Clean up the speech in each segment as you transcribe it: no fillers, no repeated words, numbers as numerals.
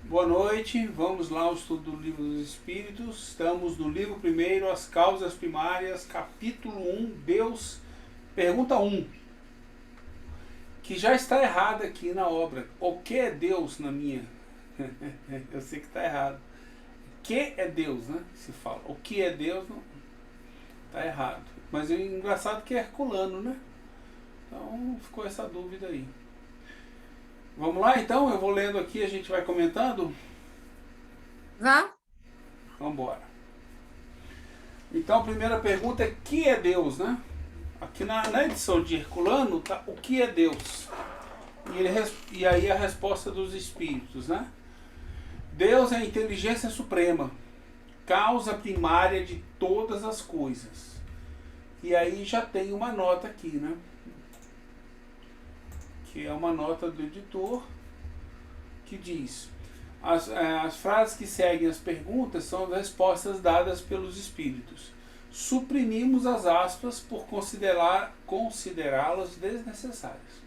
Boa noite, vamos lá ao estudo do Livro dos Espíritos. Estamos no livro primeiro, As Causas Primárias, capítulo 1, Deus, pergunta 1, que já está errada aqui na obra. O que é Deus na minha? Eu sei que está errado. O que é Deus, né? Se fala. O que é Deus, não está errado. Mas é engraçado que é herculano, né? Então ficou essa dúvida aí. Vamos lá então, eu vou lendo aqui, a gente vai comentando. Vá? Vamos embora. Então a primeira pergunta é: que é Deus, né? Aqui na edição de Herculano tá o que é Deus. E aí a resposta dos espíritos, né? Deus é a inteligência suprema, causa primária de todas as coisas. E aí já tem uma nota aqui, né? Que é uma nota do editor que diz: as frases que seguem as perguntas são as respostas dadas pelos espíritos. Suprimimos as aspas por considerá-las desnecessárias.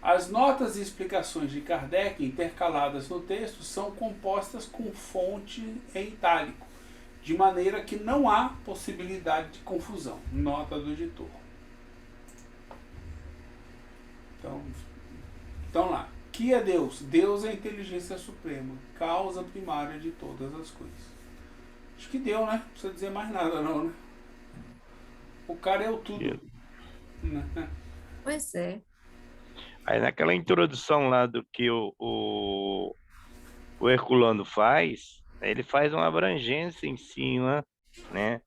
As notas e explicações de Kardec intercaladas no texto são compostas com fonte em itálico, de maneira que não há possibilidade de confusão. Nota do editor. Então lá. Que é Deus? Deus é a inteligência suprema, causa primária de todas as coisas. Acho que deu, né? Não precisa dizer mais nada não, né? O cara é o tudo. Né? Pois é. Aí naquela introdução lá do que o Herculano faz, ele faz uma abrangência em cima, né,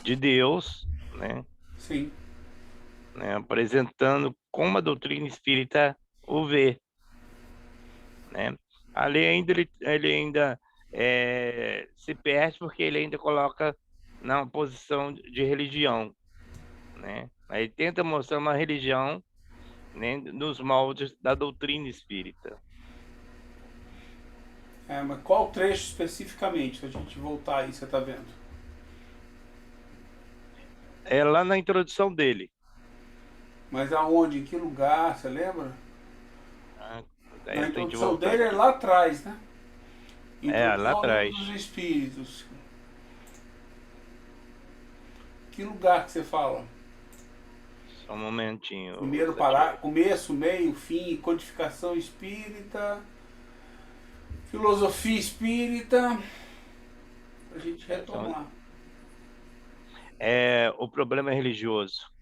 de Deus, né, Sim. apresentando como a doutrina espírita o vê, né. Ali ainda ele ainda se perde porque ele ainda coloca na posição de religião, né. Aí tenta mostrar uma religião, né, nos moldes da doutrina espírita. Mas qual trecho especificamente? Se a gente voltar aí, você tá vendo? É lá na introdução dele. Mas aonde? Em que lugar? Você lembra? Aí Na eu tenho que introdução voltar dele é aqui. lá atrás, né? Lá Introdução ao livro atrás. dos Espíritos. Que lugar que você fala? Só um momentinho. Primeiro parágrafo, começo, meio, fim, codificação espírita, filosofia espírita. A gente retomar. O problema é religioso.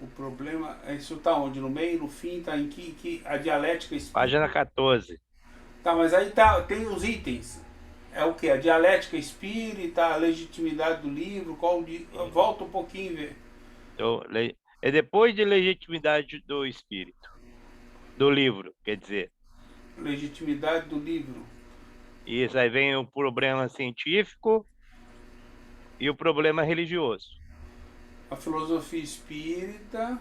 O problema, isso tá onde? No meio, no fim, tá em que a dialética espírita. Página 14. Tá, mas aí tá, tem os itens. É o que? A dialética espírita, a legitimidade do livro, volta um pouquinho e vê. Então, é depois de legitimidade do espírito. Do livro, quer dizer. Legitimidade do livro. Isso, aí vem o problema científico e o problema religioso. A filosofia espírita,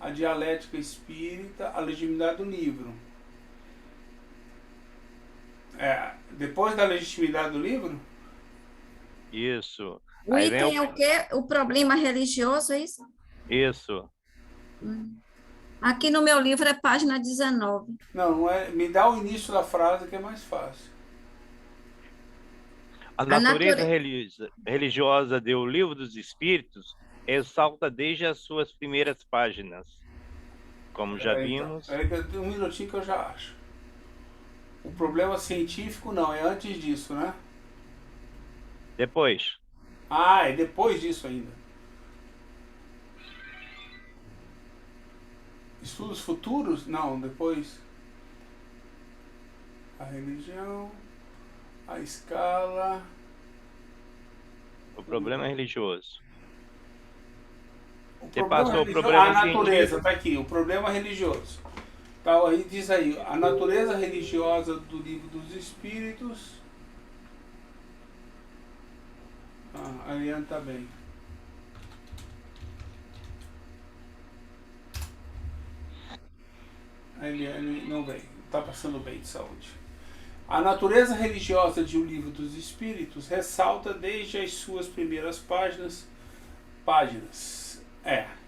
a dialética espírita, a legitimidade do livro. Depois da legitimidade do livro? Isso. O Aí vem item é o quê? O problema religioso, é isso? Isso. Aqui no meu livro é página 19. Não é. Me dá o início da frase que é mais fácil. A A natureza natureza. religiosa do Livro dos Espíritos ressalta desde as suas primeiras páginas. Como já vimos. Um minutinho que eu já acho. O problema científico não, é antes disso, né? Depois. É depois disso ainda. Estudos futuros? Não, depois. A religião, a escala. O problema é religioso. O passou o religioso, problema a natureza, científico. tá aqui, o problema religioso. Tá, aí diz aí, a natureza religiosa do livro dos Espíritos. A Ariane tá bem. A Eliane não vem, tá passando bem de saúde. A natureza religiosa de O Livro dos Espíritos ressalta desde as suas primeiras páginas.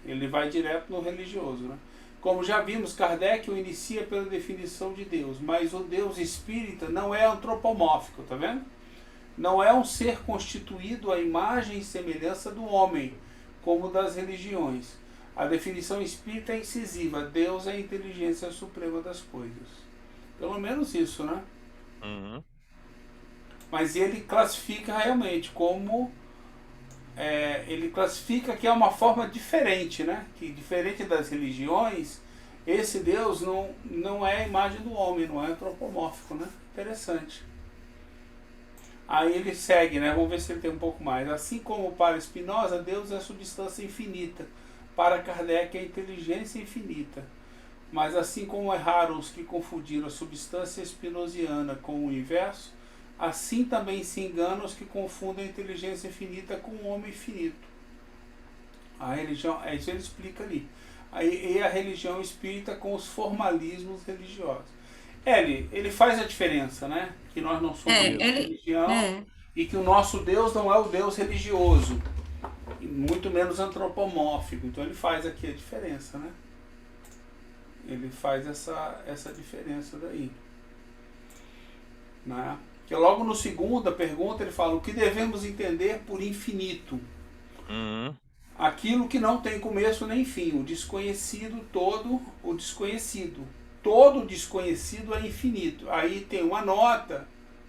Ele vai direto no religioso, né? Como já vimos, Kardec o inicia pela definição de Deus, mas o Deus espírita não é antropomórfico, tá vendo? Não é um ser constituído à imagem e semelhança do homem, como das religiões. A definição espírita é incisiva. Deus é a inteligência suprema das coisas. Pelo menos isso, né? Uhum. Mas ele classifica realmente como... ele classifica que é uma forma diferente, né? Que diferente das religiões, esse Deus não é a imagem do homem, não é antropomórfico, né? Interessante. Aí ele segue, né? Vamos ver se ele tem um pouco mais. Assim como para Spinoza, Deus é a substância infinita. Para Kardec, é a inteligência infinita. Mas assim como erraram os que confundiram a substância spinosiana com o inverso, assim também se enganam os que confundem a inteligência infinita com o homem infinito. A religião, isso ele explica ali. E a religião espírita com os formalismos religiosos. Ele faz a diferença, né? Que nós não somos religião e que o nosso Deus não é o Deus religioso, e muito menos antropomórfico. Então ele faz aqui a diferença, né? Ele faz essa diferença daí, né? Que logo no segunda pergunta ele fala: o que devemos entender por infinito? Uhum. Aquilo que não tem começo nem fim, o desconhecido todo, o desconhecido. Todo desconhecido é infinito. Aí tem uma nota,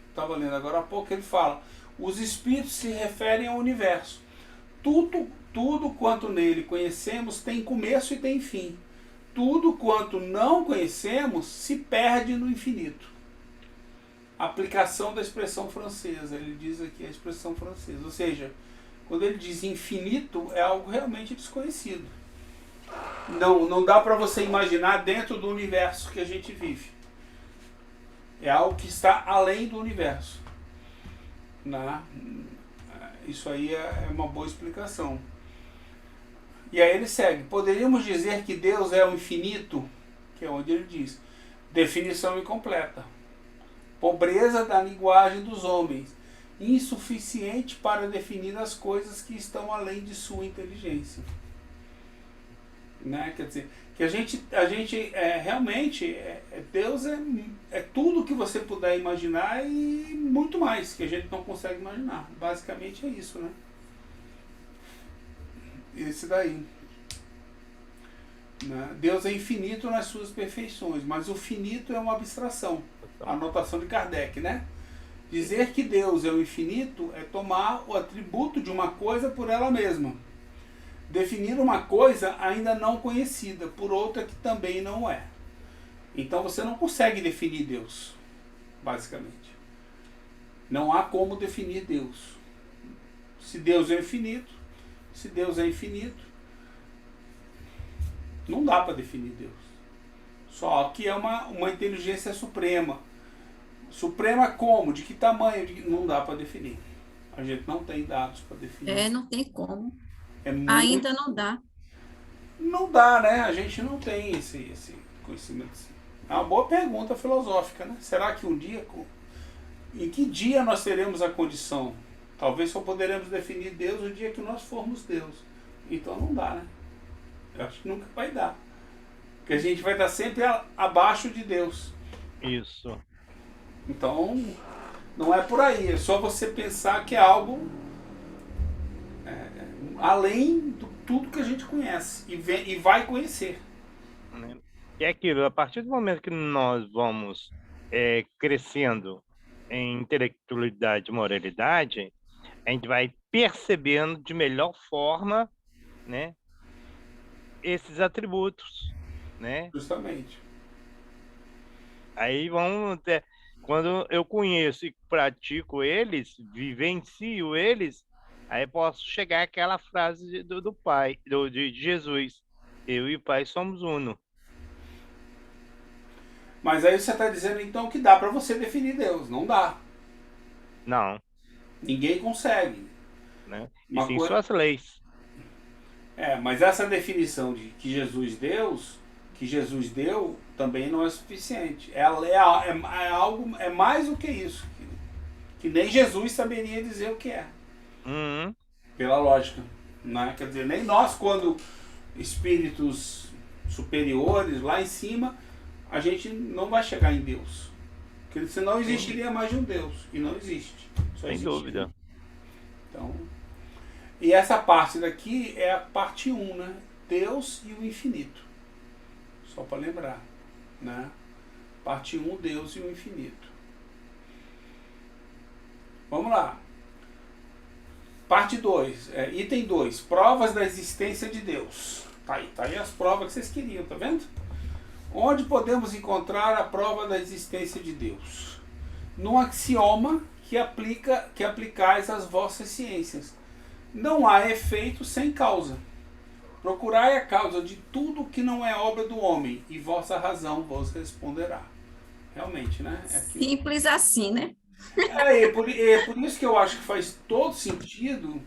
estava lendo agora há pouco, ele fala: os espíritos se referem ao universo. Tudo quanto nele conhecemos tem começo e tem fim. Tudo quanto não conhecemos se perde no infinito. Aplicação da expressão francesa, ele diz aqui a expressão francesa. Ou seja, quando ele diz infinito, é algo realmente desconhecido. Não dá para você imaginar dentro do universo que a gente vive. É algo que está além do universo, né? Isso aí é uma boa explicação. E aí ele segue: poderíamos dizer que Deus é o infinito, que é onde ele diz, definição incompleta, pobreza da linguagem dos homens, insuficiente para definir as coisas que estão além de sua inteligência. Né? Quer dizer, que a gente realmente, Deus é tudo que você puder imaginar e muito mais, que a gente não consegue imaginar. Basicamente é isso, né? Esse daí. Né? Deus é infinito nas suas perfeições, mas o finito é uma abstração. A anotação de Kardec, né? Dizer que Deus é o infinito é tomar o atributo de uma coisa por ela mesma. Definir uma coisa ainda não conhecida por outra que também não é. Então você não consegue definir Deus, basicamente. Não há como definir Deus. Se Deus é infinito, não dá para definir Deus. Só que é uma inteligência suprema. Suprema como? De que tamanho? Não dá para definir. A gente não tem dados para definir. Não tem como. Muito... Ainda não dá. Não dá, né? A gente não tem esse conhecimento. É uma boa pergunta filosófica, né? Será que um dia... Em que dia nós teremos a condição? Talvez só poderemos definir Deus o dia que nós formos Deus. Então não dá, né? Eu acho que nunca vai dar. Porque a gente vai estar sempre abaixo de Deus. Isso. Então, não é por aí. É só você pensar que é algo além de tudo que a gente conhece e vai conhecer. E é aquilo, a partir do momento que nós vamos crescendo em intelectualidade e moralidade, a gente vai percebendo de melhor forma, né, esses atributos, né? Justamente. Aí vamos ter, quando eu conheço e pratico eles, vivencio eles, aí posso chegar àquela frase do Pai, de Jesus: eu e o Pai somos uno. Mas aí você está dizendo então que dá para você definir Deus. Não dá. Não. Ninguém consegue. Né? E sim suas leis. Mas essa definição de que Jesus deu, também não é suficiente. É algo, é mais do que isso. Que nem Jesus saberia dizer o que é. Uhum. Pela lógica. Né? Quer dizer, nem nós, quando espíritos superiores lá em cima, a gente não vai chegar em Deus. Porque senão existiria mais de um Deus. E não existe. Só Sem existe dúvida. um. Então, e essa parte daqui é a parte 1, né? Deus e o infinito. Só para lembrar, né? Parte 1, Deus e o infinito. Vamos lá. Parte 2, item 2, provas da existência de Deus. Tá aí as provas que vocês queriam, tá vendo? Onde podemos encontrar a prova da existência de Deus? Num axioma que aplicais às vossas ciências. Não há efeito sem causa. Procurai a causa de tudo que não é obra do homem, e vossa razão vos responderá. Realmente, né? Simples assim, né? Por isso que eu acho que faz todo sentido,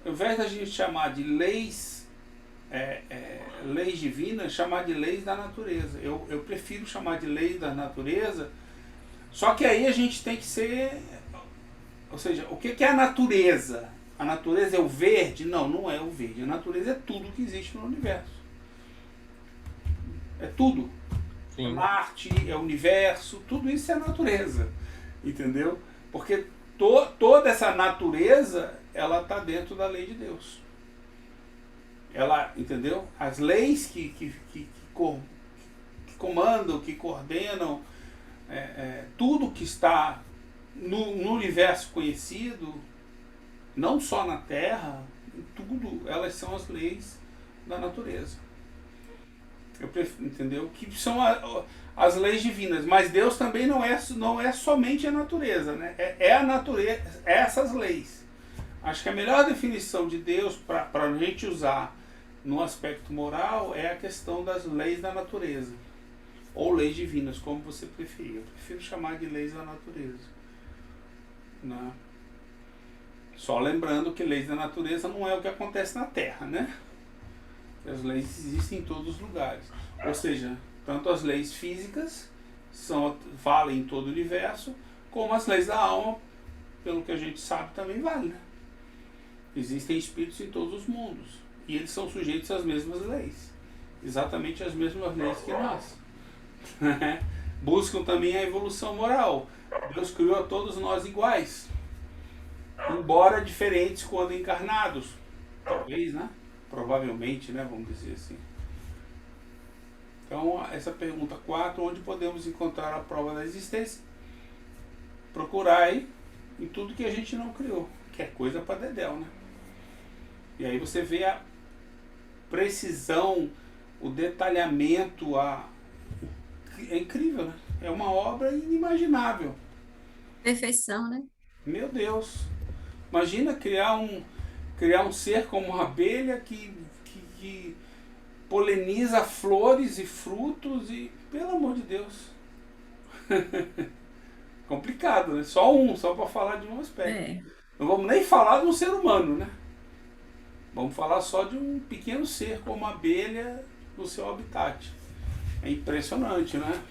ao invés da gente chamar de leis, leis divinas, chamar de leis da natureza. Eu prefiro chamar de leis da natureza, só que aí a gente tem que ser... Ou seja, o que é a natureza? A natureza é o verde? Não, não é o verde. A natureza é tudo que existe no universo. É tudo. Sim. É Marte, é o universo, tudo isso é natureza. Entendeu? Porque toda essa natureza, ela está dentro da lei de Deus. Ela, entendeu? As leis que comandam, que coordenam, tudo que está no universo conhecido, não só na Terra, em tudo, elas são as leis da natureza. Entendeu? Que são as leis divinas, mas Deus também não é somente a natureza, né? É a natureza, essas leis. Acho que a melhor definição de Deus para a gente usar no aspecto moral é a questão das leis da natureza, ou leis divinas, como você preferir. Eu prefiro chamar de leis da natureza, né? Só lembrando que leis da natureza não é o que acontece na Terra, né? As leis existem em todos os lugares. Ou seja, tanto as leis físicas valem em todo o universo, como as leis da alma, pelo que a gente sabe, também valem, né? Existem espíritos em todos os mundos. E eles são sujeitos às mesmas leis. Exatamente as mesmas leis que nós. Buscam também a evolução moral. Deus criou a todos nós iguais, embora diferentes quando encarnados. Talvez, né? Provavelmente, né? Vamos dizer assim. Então, essa pergunta 4, onde podemos encontrar a prova da existência? Procurai em tudo que a gente não criou, que é coisa para dedéu, né? E aí você vê a precisão, o detalhamento, é incrível, né? É uma obra inimaginável. Perfeição, né? Meu Deus! Imagina criar um ser como uma abelha que poliniza flores e frutos e, pelo amor de Deus. Complicado, né? Só para falar de um aspecto. Não vamos nem falar de um ser humano, né? Vamos falar só de um pequeno ser como a abelha no seu habitat. É impressionante, né?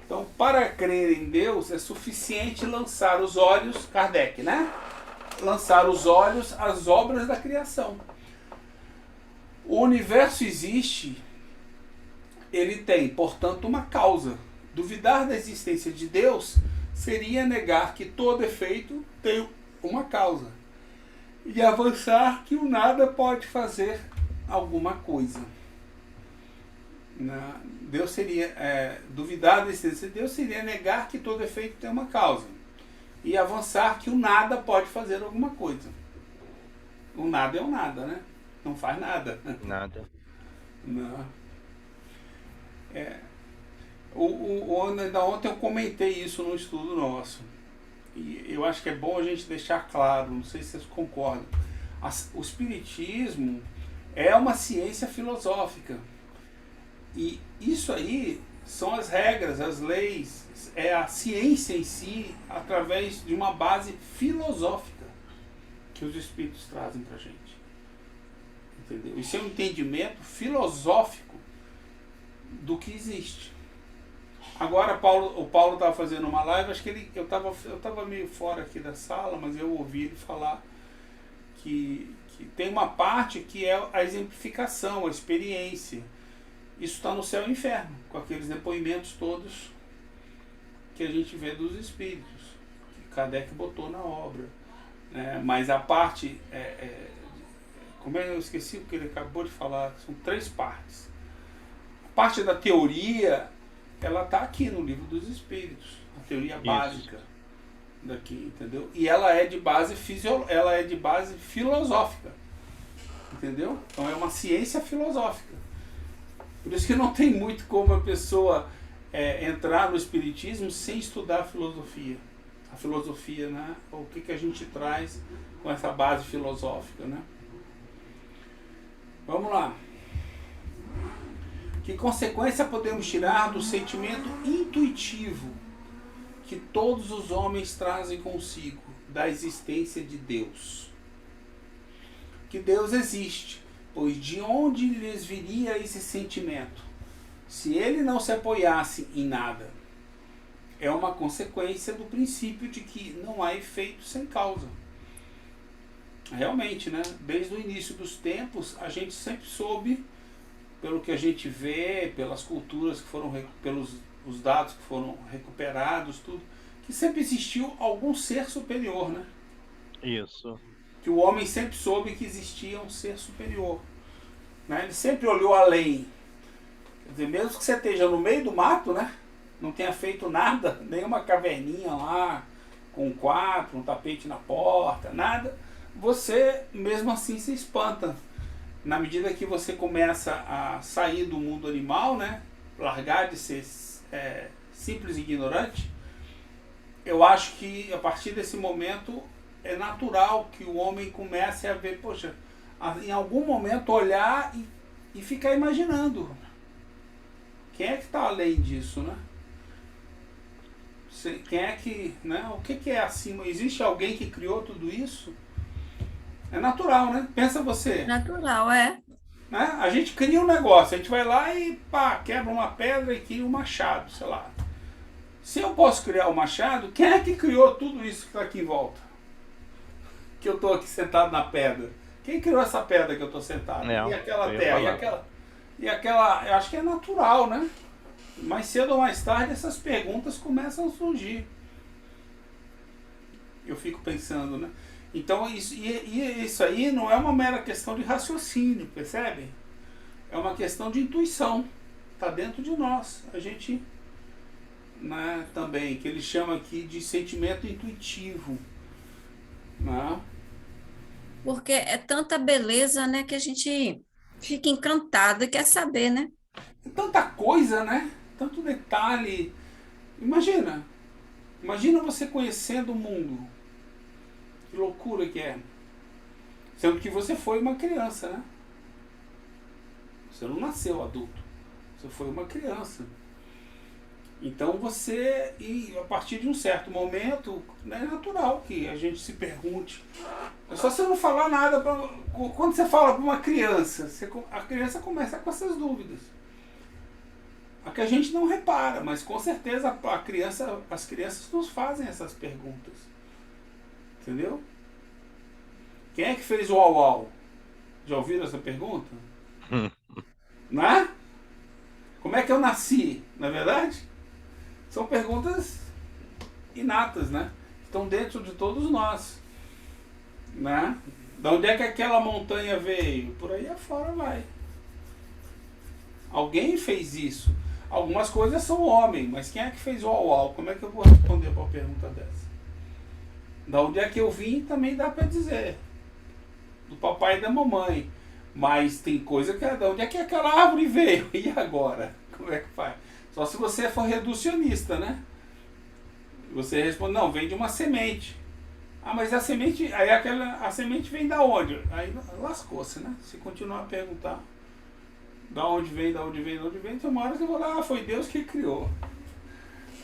Então, para crer em Deus é suficiente lançar os olhos, Kardec, né? Lançar os olhos às obras da criação. O universo existe, ele tem, portanto, uma causa. Duvidar da existência de Deus seria negar que todo efeito tem uma causa. E avançar que o nada pode fazer alguma coisa. Deus seria, duvidar da existência de Deus seria negar que todo efeito tem uma causa. E avançar que o nada pode fazer alguma coisa. O nada é o nada, né? Não faz nada. Nada. Não. Ainda ontem eu comentei isso no estudo nosso. E eu acho que é bom a gente deixar claro, não sei se vocês concordam. O Espiritismo é uma ciência filosófica. E isso aí são as regras, as leis, é a ciência em si, através de uma base filosófica que os Espíritos trazem para a gente. Entendeu? Isso é um entendimento filosófico do que existe. Agora o Paulo estava fazendo uma live, acho que eu estava meio fora aqui da sala, mas eu ouvi ele falar que E tem uma parte que é a exemplificação, a experiência. Isso está no céu e inferno, com aqueles depoimentos todos que a gente vê dos espíritos, que Kardec botou na obra. Mas a parte, como eu esqueci o que ele acabou de falar, são 3 partes. A parte da teoria, ela está aqui no Livro dos Espíritos, a teoria básica daqui, entendeu? E ela é de base filosófica, entendeu? Então é uma ciência filosófica. Por isso que não tem muito como a pessoa entrar no espiritismo sem estudar a filosofia. A filosofia, né? O que a gente traz com essa base filosófica, né? Vamos lá. Que consequência podemos tirar do sentimento intuitivo que todos os homens trazem consigo da existência de Deus? Que Deus existe, pois de onde lhes viria esse sentimento, se ele não se apoiasse em nada? É uma consequência do princípio de que não há efeito sem causa. Realmente, né? Desde o início dos tempos, a gente sempre soube, pelo que a gente vê, pelas culturas que foram, pelos os dados que foram recuperados, tudo, que sempre existiu algum ser superior, né? Isso. Que o homem sempre soube que existia um ser superior, né? Ele sempre olhou além. Quer dizer, mesmo que você esteja no meio do mato, né? Não tenha feito nada, nenhuma caverninha lá, com um quadro, um tapete na porta, nada, você mesmo assim se espanta. Na medida que você começa a sair do mundo animal, né? Largar de ser simples e ignorante, eu acho que a partir desse momento é natural que o homem comece a ver, poxa, em algum momento olhar e ficar imaginando. Quem é que está além disso, né? Quem é que, né? O que é acima? Existe alguém que criou tudo isso? É natural, né? Pensa você. Natural, Né? A gente cria um negócio, a gente vai lá e pá, quebra uma pedra e cria um machado, sei lá. Se eu posso criar um machado, quem é que criou tudo isso que está aqui em volta? Que eu estou aqui sentado na pedra. Quem criou essa pedra que eu estou sentado? E aquela terra? E aquela... Eu acho que é natural, né? Mais cedo ou mais tarde essas perguntas começam a surgir. Eu fico pensando, né? Então isso aí não é uma mera questão de raciocínio, percebe? É uma questão de intuição. Está dentro de nós. A gente, né, também, que ele chama aqui de sentimento intuitivo. Né? porque é tanta beleza, né, que a gente fica encantado e quer saber, né? Tanta coisa, né? Tanto detalhe. Imagina você conhecendo o mundo. Que loucura que é. Sendo que você foi uma criança, né? Você não nasceu adulto. Você foi uma criança. Então você, e a partir de um certo momento, é natural que a gente se pergunte. É só você não falar nada. Quando você fala para uma criança, a criança começa com essas dúvidas. A que a gente não repara, mas com certeza as crianças nos fazem essas perguntas. Entendeu? Quem é que fez o uau-uau? Já ouviram essa pergunta? Né? Como é que eu nasci? Não é verdade? São perguntas inatas, né? Estão dentro de todos nós. Né? De onde é que aquela montanha veio? Por aí afora vai. Alguém fez isso. Algumas coisas são homem, mas quem é que fez o uau-uau? Como é que eu vou responder para uma pergunta dessa? Da onde é que eu vim também dá para dizer. Do papai e da mamãe. Mas tem coisa que é de onde é que aquela árvore veio? E agora? Como é que faz? Só se você for reducionista, né? Você responde, não, vem de uma semente. Ah, mas a semente, aí a semente vem da onde? Aí lascou-se, né? Se continuar a perguntar da onde vem, tem uma hora que eu vou lá, foi Deus que criou.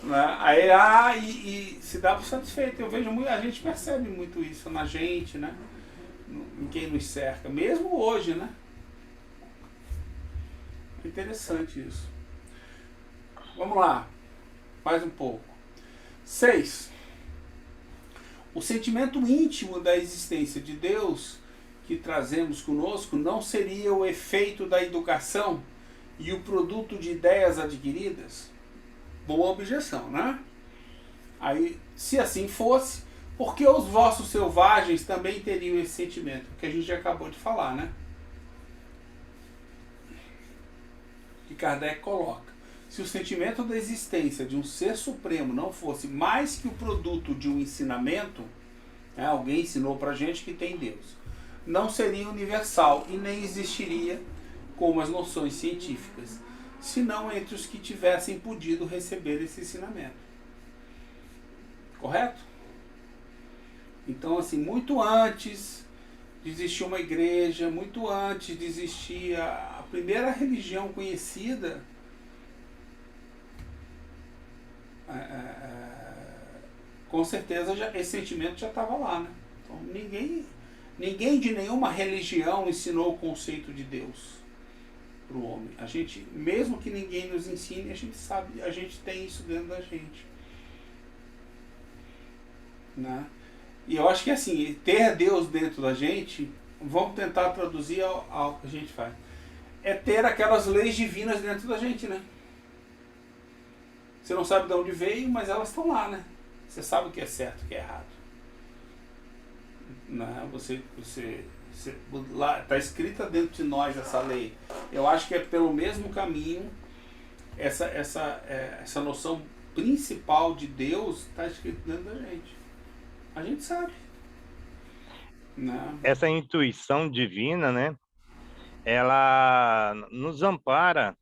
Né? Aí, e se dá por satisfeito. Eu vejo muito, a gente percebe muito isso na gente, né? Em quem nos cerca, mesmo hoje, né? É interessante isso. Vamos lá, mais um pouco. 6. O sentimento íntimo da existência de Deus, que trazemos conosco não seria o efeito da educação e o produto de ideias adquiridas? Boa objeção, né? Aí, se assim fosse, por que os vossos selvagens também teriam esse sentimento? Que a gente já acabou de falar, né? Que Kardec coloca. Se o sentimento da existência de um ser supremo não fosse mais que o produto de um ensinamento, né, alguém ensinou pra gente que tem Deus, não seria universal e nem existiria como as noções científicas, senão entre os que tivessem podido receber esse ensinamento. Correto? Então, assim, muito antes de existir uma igreja, muito antes de existir a primeira religião conhecida, com certeza esse sentimento já estava lá, né? Então, ninguém de nenhuma religião ensinou o conceito de Deus para o homem. A gente, mesmo que ninguém nos ensine, a gente sabe, a gente tem isso dentro da gente, né? E eu acho que assim, ter Deus dentro da gente, vamos tentar traduzir ao que a gente faz, é ter aquelas leis divinas dentro da gente, né? Você não sabe de onde veio, mas elas estão lá, né? Você sabe o que é certo, o que é errado. Né? Lá está escrita dentro de nós essa lei. Eu acho que é pelo mesmo caminho, essa noção principal de Deus está escrita dentro da gente. A gente sabe. Né? Essa intuição divina, né? Ela nos ampara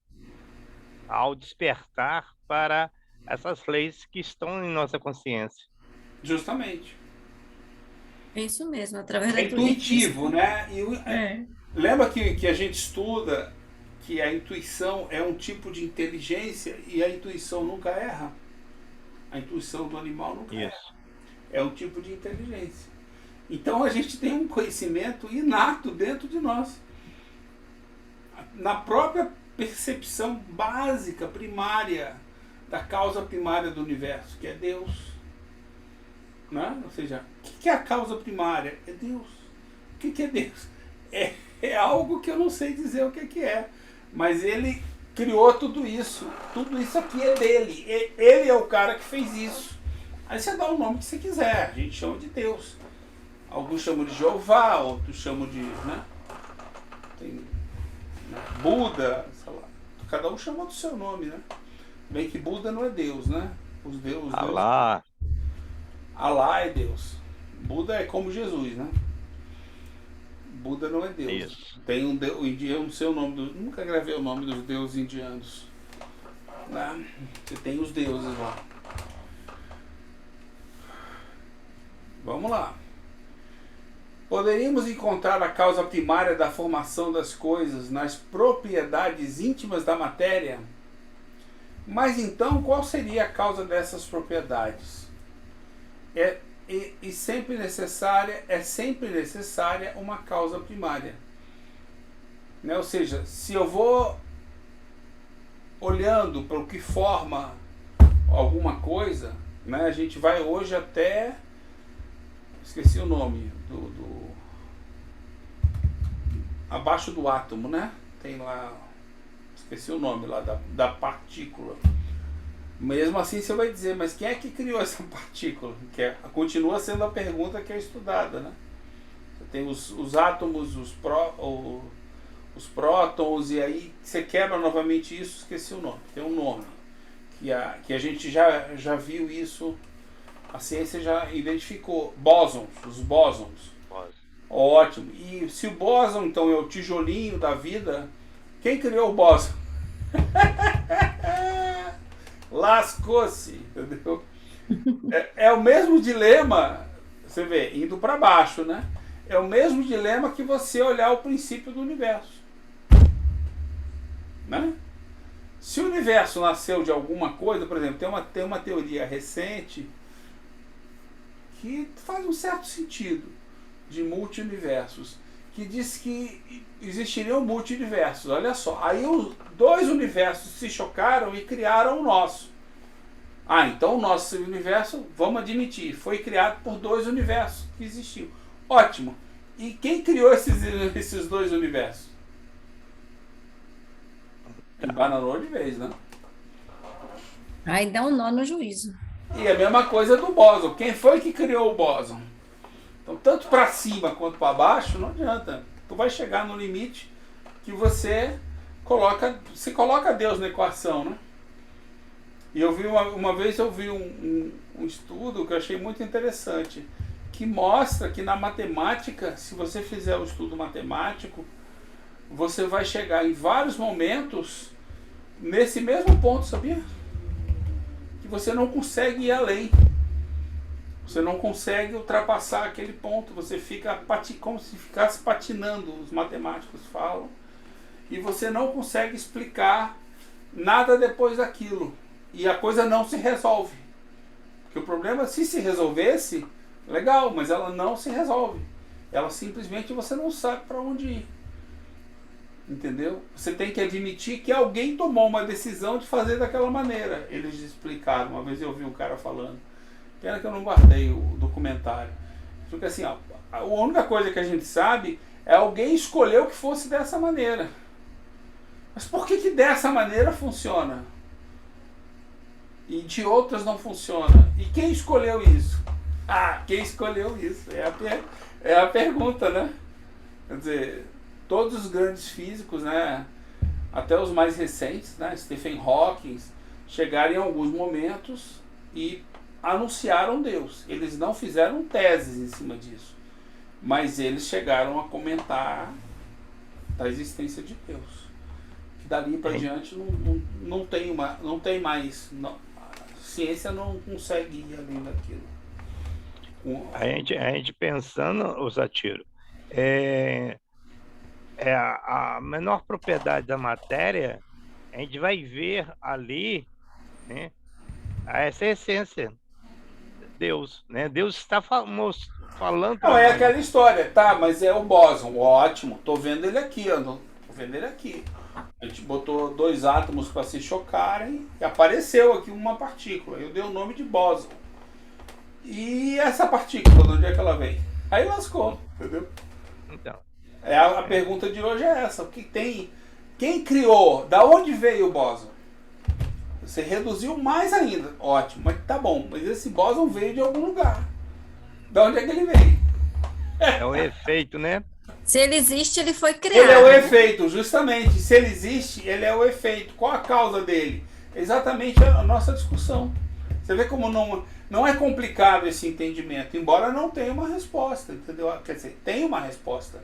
ao despertar para essas leis que estão em nossa consciência. Justamente. É isso mesmo, através da É intuitivo, né? Lembra que a gente estuda que a intuição é um tipo de inteligência e a intuição nunca erra? A intuição do animal nunca erra. É um tipo de inteligência. Então a gente tem um conhecimento inato dentro de nós. Na própria percepção básica, primária, da causa primária do universo, que é Deus. Né? Ou seja, o que é a causa primária? É Deus. O que é Deus? É algo que eu não sei dizer o que é. Mas ele criou tudo isso. Tudo isso aqui é dele. Ele é o cara que fez isso. Aí você dá o nome que você quiser. A gente chama de Deus. Alguns chamam de Jeová, outros chamam de... Né? Tem, né? Buda, sei lá. Cada um chama do seu nome, né? Bem que Buda não é Deus, né? Os deuses... Alá. Alá é Deus. Buda é como Jesus, né? Buda não é Deus. Isso. Tem um deus indiano, não sei o nome do... Nunca gravei o nome dos deuses indianos. Né? Você tem os deuses lá. Vamos lá. Poderíamos encontrar a causa primária da formação das coisas nas propriedades íntimas da matéria? Mas então, qual seria a causa dessas propriedades? É sempre necessária uma causa primária. Né? Ou seja, se eu vou olhando para o que forma alguma coisa, né, a gente vai hoje até... Esqueci o nome abaixo do átomo, né? Tem lá, esqueci o nome lá da partícula. Mesmo assim você vai dizer, mas quem é que criou essa partícula? Continua sendo a pergunta que é estudada, né? Você tem os átomos, os prótons, e aí você quebra novamente isso, esqueci o nome. Tem um nome que a gente já viu isso. A ciência já identificou bósons, os bósons. Ótimo. E se o bóson, então, é o tijolinho da vida, quem criou o bóson? Lascou-se, entendeu? É o mesmo dilema, você vê, indo para baixo, né? É o mesmo dilema que você olhar o princípio do universo. Né? Se o universo nasceu de alguma coisa, por exemplo, tem uma teoria recente que faz um certo sentido de multiuniversos, que diz que existiriam multiuniversos. Olha só, aí os dois universos se chocaram e criaram o nosso. Então o nosso universo, vamos admitir, foi criado por dois universos que existiam. Ótimo. E quem criou esses dois universos? Embananou de vez, né? Aí dá um nó no juízo. E a mesma coisa do bóson. Quem foi que criou o bóson? Então, tanto para cima quanto para baixo, não adianta. Tu vai chegar no limite que você coloca Deus na equação, né? E eu vi uma vez eu vi um estudo que eu achei muito interessante, que mostra que na matemática, se você fizer o estudo matemático, você vai chegar em vários momentos nesse mesmo ponto, sabia? Que você não consegue ir além. Você não consegue ultrapassar aquele ponto. Você fica como se ficasse patinando, os matemáticos falam. E você não consegue explicar nada depois daquilo. E a coisa não se resolve. Porque o problema, se resolvesse, legal, mas ela não se resolve. Ela simplesmente você não sabe para onde ir. Entendeu? Você tem que admitir que alguém tomou uma decisão de fazer daquela maneira. Eles explicaram. Uma vez eu vi um cara falando. Pena que eu não guardei o documentário. Porque assim, ó, a única coisa que a gente sabe é alguém escolheu que fosse dessa maneira. Mas por que dessa maneira funciona? E de outras não funciona? E quem escolheu isso? Ah, quem escolheu isso? É a pergunta, né? Quer dizer, todos os grandes físicos, né, até os mais recentes, né, Stephen Hawking, chegaram em alguns momentos e anunciaram Deus. Eles não fizeram teses em cima disso, mas eles chegaram a comentar da existência de Deus. Que dali para diante não tem mais. A ciência não consegue ir além daquilo. A gente pensando, o Satiro, a menor propriedade da matéria, a gente vai ver ali, né, essa essência, Deus, né? Deus está falando. Não, é aquela história, tá, mas é o bóson, ótimo, tô vendo ele aqui, ó, tô vendo ele aqui. A gente botou dois átomos para se chocarem e apareceu aqui uma partícula. Eu dei o nome de bóson. E essa partícula, de onde é que ela vem? Aí lascou, entendeu? Então. A pergunta de hoje é essa. O que tem? Quem criou? Da onde veio o bóson? Você reduziu mais ainda. Ótimo, mas tá bom. Mas esse bóson veio de algum lugar. Da onde é que ele veio? É o efeito, né? Se ele existe, ele foi criado. Ele é o efeito, justamente. Se ele existe, ele é o efeito. Qual a causa dele? Exatamente a nossa discussão. Você vê como não é complicado esse entendimento, embora não tenha uma resposta, entendeu? Quer dizer, tem uma resposta.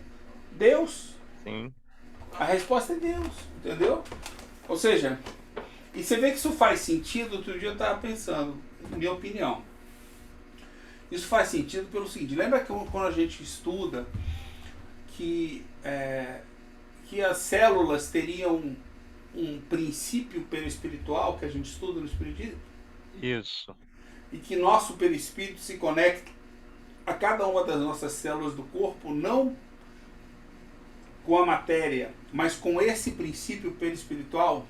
Deus. Sim. A resposta é Deus, entendeu? Ou seja, e você vê que isso faz sentido. Outro dia eu estava pensando, minha opinião. Isso faz sentido pelo seguinte: lembra que quando a gente estuda que as células teriam um princípio perispiritual que a gente estuda no Espiritismo? Isso. E que nosso perispírito se conecta a cada uma das nossas células do corpo, não com a matéria, mas com esse princípio perispiritual?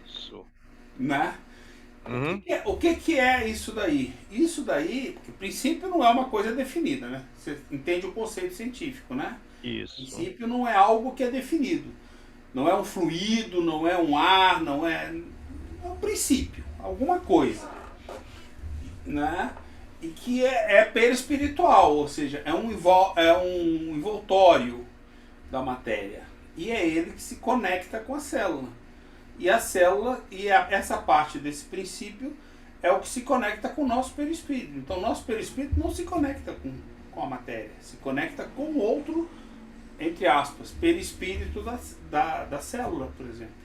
Isso. Né? Uhum. O que é isso daí? Isso daí, porque princípio não é uma coisa definida, né? Você entende o conceito científico, né? Isso. Princípio não é algo que é definido. Não é um fluido, não é um ar, não é... É um princípio, alguma coisa. Né? E que é perispiritual, ou seja, é um envoltório da matéria. E é ele que se conecta com a célula. E a célula, essa parte desse princípio é o que se conecta com o nosso perispírito. Então, o nosso perispírito não se conecta com a matéria, se conecta com o outro, entre aspas, perispírito da célula, por exemplo.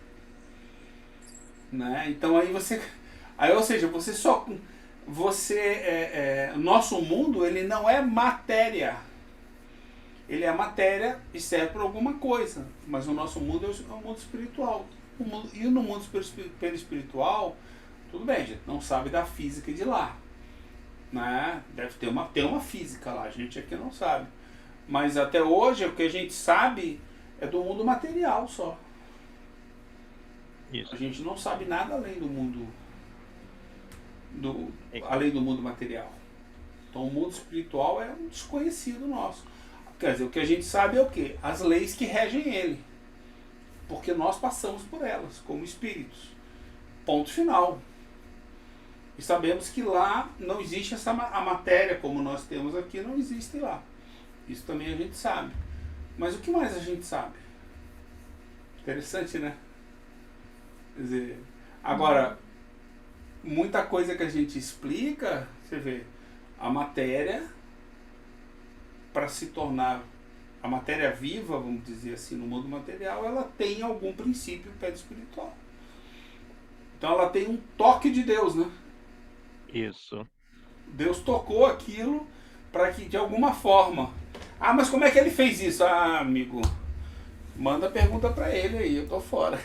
Né? Então, ou seja, nosso mundo, ele não é matéria. Ele é matéria e serve para alguma coisa. Mas o nosso mundo é um mundo espiritual. E no mundo perispiritual, tudo bem, a gente não sabe da física de lá. Né? Deve ter uma física lá, a gente aqui não sabe. Mas até hoje, o que a gente sabe é do mundo material só. Isso. A gente não sabe nada além do mundo além do mundo material. Então o mundo espiritual é um desconhecido nosso. Quer dizer, o que a gente sabe é o quê? As leis que regem ele. Porque nós passamos por elas, como espíritos. Ponto final. E sabemos que lá não existe a matéria como nós temos aqui, não existe lá. Isso também a gente sabe. Mas o que mais a gente sabe? Interessante, né? Quer dizer, agora, muita coisa que a gente explica, você vê, a matéria, para se tornar a matéria viva, vamos dizer assim, no mundo material, ela tem algum princípio espiritual. Então ela tem um toque de Deus, né? Isso. Deus tocou aquilo para que de alguma forma... Ah, mas como é que ele fez isso? Ah, amigo, manda pergunta para ele aí, eu tô fora.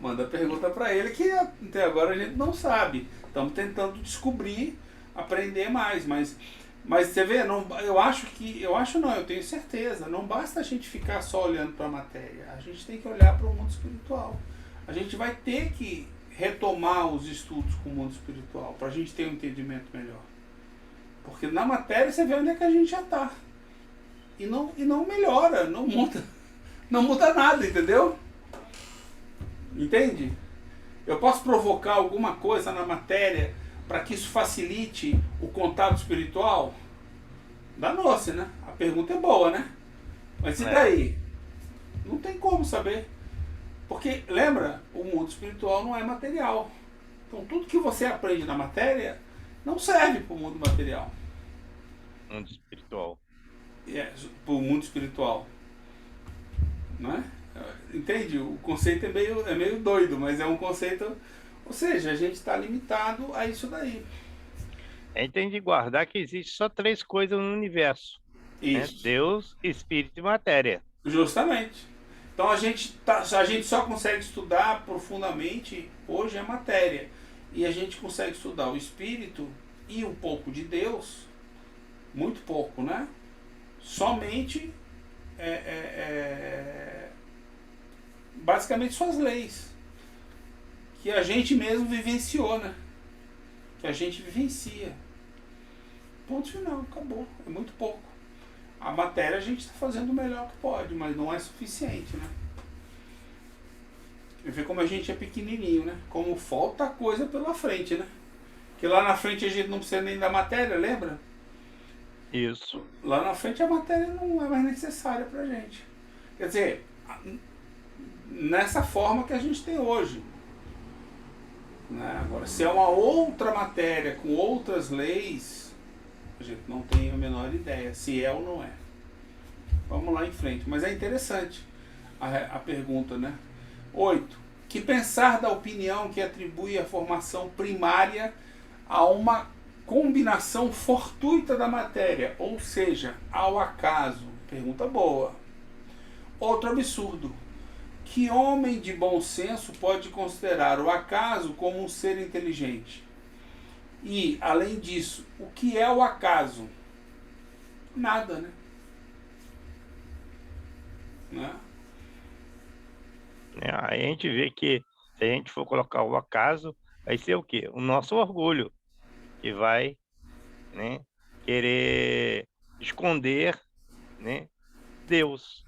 Manda pergunta para ele que até agora a gente não sabe. Estamos tentando descobrir, aprender mais, mas você vê, não, eu tenho certeza, não basta a gente ficar só olhando para a matéria, a gente tem que olhar para o mundo espiritual. A gente vai ter que retomar os estudos com o mundo espiritual para a gente ter um entendimento melhor. Porque na matéria você vê onde é que a gente já está. E não melhora, não muda nada, entendeu? Entende? Eu posso provocar alguma coisa na matéria para que isso facilite o contato espiritual? Danou-se, né? A pergunta é boa, né? Mas e daí? Não tem como saber. Porque, lembra, o mundo espiritual não é material. Então tudo que você aprende na matéria não serve para o mundo material. Mundo espiritual. Para o mundo espiritual. Não é? Entende? O conceito é meio doido, mas é um conceito... Ou seja, a gente está limitado a isso daí. A gente tem de guardar que existe só 3 coisas no universo. Isso. Né? Deus, espírito e matéria. Justamente. Então a gente só consegue estudar profundamente hoje a matéria. E a gente consegue estudar o espírito e um pouco de Deus, muito pouco, né? Somente basicamente suas leis. Que a gente mesmo vivenciou, né? Que a gente vivencia. Ponto final, acabou. É muito pouco. A matéria a gente está fazendo o melhor que pode, mas não é suficiente, né? Você vê como a gente é pequenininho, né? Como falta coisa pela frente, né? Que lá na frente a gente não precisa nem da matéria, lembra? Isso. Lá na frente a matéria não é mais necessária pra gente. Quer dizer, nessa forma que a gente tem hoje. Né? Agora, se é uma outra matéria com outras leis, a gente não tem a menor ideia se é ou não é. Vamos lá em frente. Mas é interessante a pergunta, né? 8. Que pensar da opinião que atribui a formação primária a uma combinação fortuita da matéria, ou seja, ao acaso? Pergunta boa. Outro absurdo. Que homem de bom senso pode considerar o acaso como um ser inteligente? E, além disso, o que é o acaso? Nada, né? Aí a gente vê que se a gente for colocar o acaso, vai ser o quê? O nosso orgulho, que vai, né, querer esconder, né, Deus.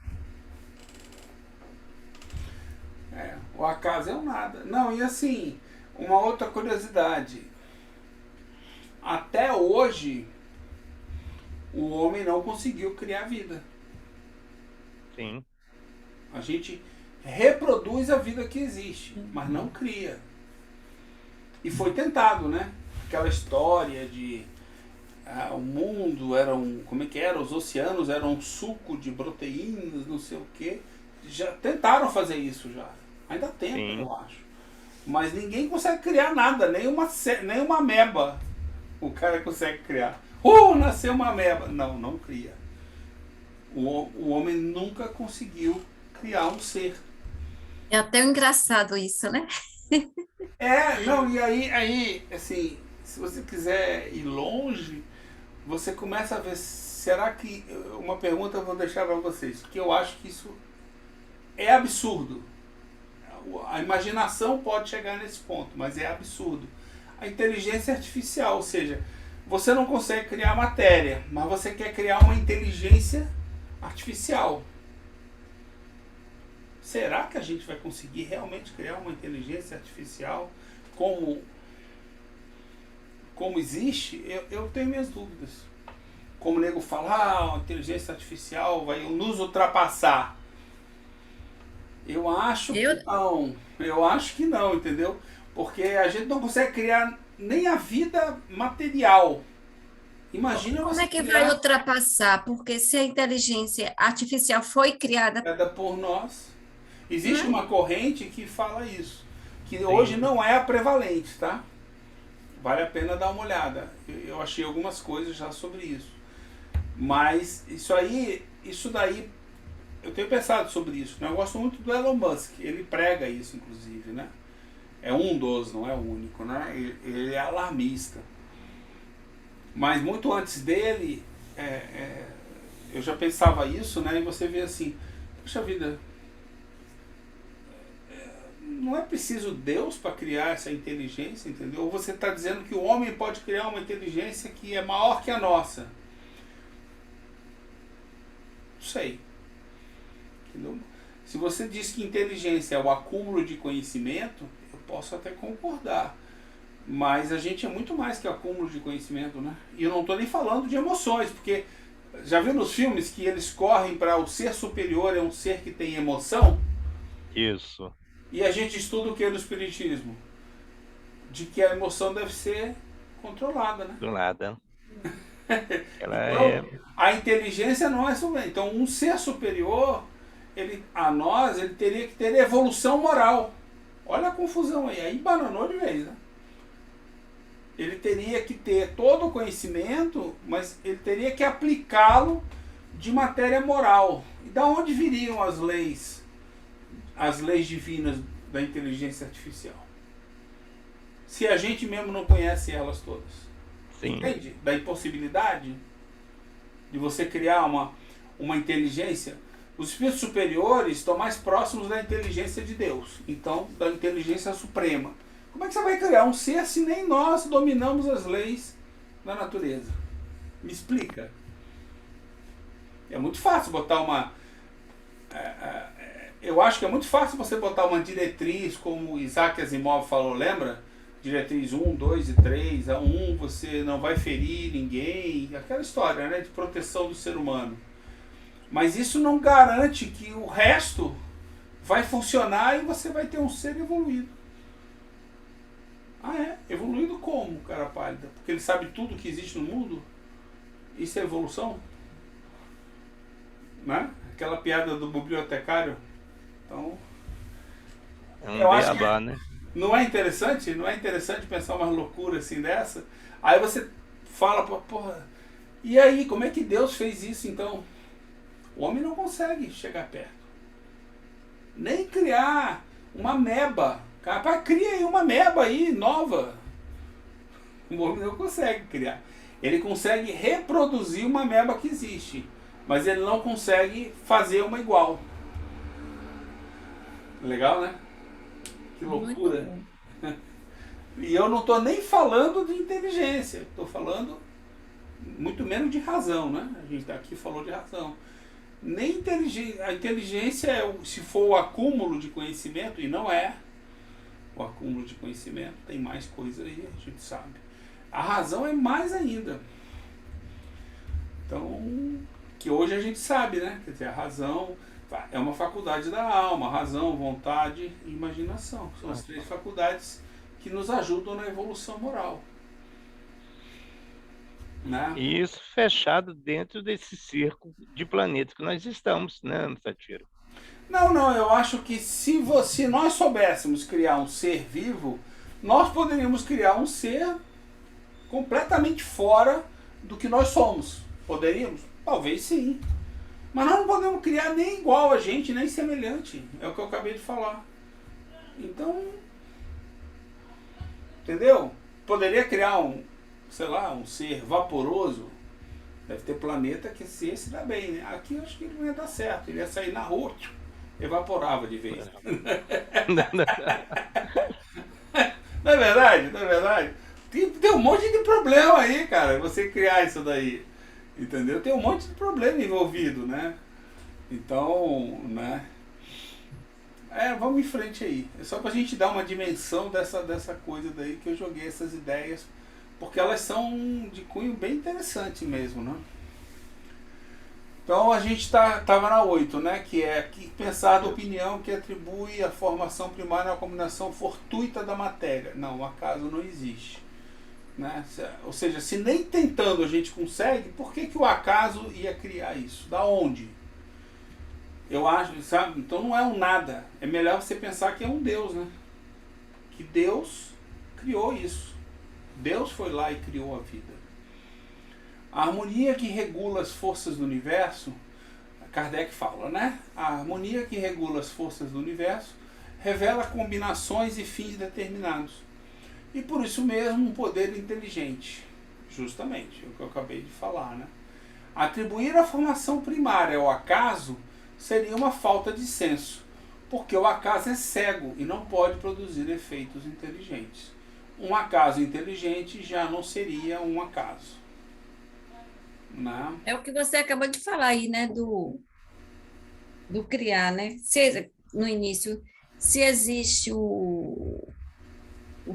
O acaso é o nada. Não, e assim, uma outra curiosidade. Até hoje, o homem não conseguiu criar vida. Sim. A gente reproduz a vida que existe, mas não cria. E foi tentado, né? Aquela história de o mundo era como é que era? Os oceanos eram um suco de proteínas, não sei o quê. Já tentaram fazer isso já. Ainda tentam, eu acho. Mas ninguém consegue criar nada, nem uma ameba o cara consegue criar. Nasceu uma ameba. Não cria. O homem nunca conseguiu criar um ser. É até engraçado isso, né? Não, e aí, assim, se você quiser ir longe, você começa a ver, será que, uma pergunta eu vou deixar para vocês, que eu acho que isso é absurdo. A imaginação pode chegar nesse ponto, mas é absurdo. A inteligência artificial, ou seja, você não consegue criar matéria, mas você quer criar uma inteligência artificial. Será que a gente vai conseguir realmente criar uma inteligência artificial como existe? Eu tenho minhas dúvidas. Como o nego fala, a inteligência artificial vai nos ultrapassar. Eu acho que não. Eu acho que não, entendeu? Porque a gente não consegue criar nem a vida material. Imagina Como você é que vai criar ultrapassar? Porque se a inteligência artificial foi criada, cada por nós. Existe né? uma corrente que fala isso. Que Sim. hoje não é a prevalente, tá? Vale a pena dar uma olhada. Eu achei algumas coisas já sobre isso. Mas isso daí, eu tenho pensado sobre isso. Eu gosto muito do Elon Musk. Ele prega isso, inclusive, né? É um dos, não é o único, né? Ele é alarmista. Mas muito antes dele, eu já pensava isso, né? E você vê assim, poxa vida, não é preciso Deus para criar essa inteligência, entendeu? Ou você está dizendo que o homem pode criar uma inteligência que é maior que a nossa? Não sei. Entendeu? Se você diz que inteligência é o acúmulo de conhecimento, eu posso até concordar. Mas a gente é muito mais que acúmulo de conhecimento, né? E eu não estou nem falando de emoções, porque já viu nos filmes que eles correm para o ser superior é um ser que tem emoção? Isso. E a gente estuda o que no espiritismo? De que a emoção deve ser controlada, né? Do nada. Ela é. Então, a inteligência não é superior. Então, um ser superior, a nós, ele teria que ter evolução moral. Olha a confusão aí bananou de vez, né? Ele teria que ter todo o conhecimento, mas ele teria que aplicá-lo de matéria moral. E da onde viriam as leis divinas da inteligência artificial? Se a gente mesmo não conhece elas todas. Sim. Entende? Da impossibilidade de você criar uma inteligência. Os espíritos superiores estão mais próximos da inteligência de Deus. Então, da inteligência suprema. Como é que você vai criar um ser se nem nós dominamos as leis da natureza? Me explica. É muito fácil botar uma... eu acho que é muito fácil você botar uma diretriz, como Isaac Asimov falou, lembra? Diretriz 1, 2 e 3. A 1 você não vai ferir ninguém. Aquela história, né, de proteção do ser humano. Mas isso não garante que o resto vai funcionar e você vai ter um ser evoluído. Ah, é? Evoluído como, cara pálida? Porque ele sabe tudo que existe no mundo? Isso é evolução? Né? Aquela piada do bibliotecário. Então, eu acho que né? não é interessante? Não é interessante pensar uma loucura assim dessa? Aí você fala, porra, e aí, como é que Deus fez isso então? O homem não consegue chegar perto. Nem criar uma ameba. Capaz, cria aí uma ameba aí, nova. O homem não consegue criar. Ele consegue reproduzir uma ameba que existe, mas ele não consegue fazer uma igual. Legal, né? Que loucura. E eu não estou nem falando de inteligência, estou falando muito menos de razão, né? A gente aqui falou de razão. Nem inteligência, a inteligência se for o acúmulo de conhecimento, e não é o acúmulo de conhecimento, tem mais coisa aí, a gente sabe. A razão é mais ainda. Então, que hoje a gente sabe, né? Quer dizer, a razão é uma faculdade da alma, razão, vontade e imaginação. São as três faculdades que nos ajudam na evolução moral. Né? E isso fechado dentro desse circo de planetas que nós estamos, né, Satiro? Não, eu acho que se nós soubéssemos criar um ser vivo, nós poderíamos criar um ser completamente fora do que nós somos. Poderíamos? Talvez sim. Mas nós não podemos criar nem igual a gente, nem semelhante. É o que eu acabei de falar. Então, entendeu? Poderia criar um ser vaporoso. Deve ter planeta que se dá bem, né? Aqui eu acho que ele não ia dar certo. Ele ia sair na rua, evaporava de vez. Não é verdade? Não é verdade? Tem um monte de problema aí, cara, você criar isso daí. Entendeu? Tem um monte de problema envolvido, né? Então, né? Vamos em frente aí. É só pra gente dar uma dimensão dessa coisa daí que eu joguei essas ideias, porque elas são de cunho bem interessante mesmo, né? Então a gente tava na 8, né? Que é que pensar da opinião que atribui a formação primária à combinação fortuita da matéria. Não, o acaso não existe. Né? Ou seja, se nem tentando a gente consegue, por que o acaso ia criar isso? Da onde? Eu acho, sabe? Então não é um nada. É melhor você pensar que é um Deus, né? Que Deus criou isso. Deus foi lá e criou a vida. A harmonia que regula as forças do universo, Kardec fala, né? A harmonia que regula as forças do universo revela combinações e fins determinados. E por isso mesmo um poder inteligente. Justamente, é o que eu acabei de falar, né? Atribuir a formação primária ao acaso seria uma falta de senso, porque o acaso é cego e não pode produzir efeitos inteligentes. Um acaso inteligente já não seria um acaso. Né? É o que você acabou de falar aí, né? Do criar, né? Se, no início, se existe o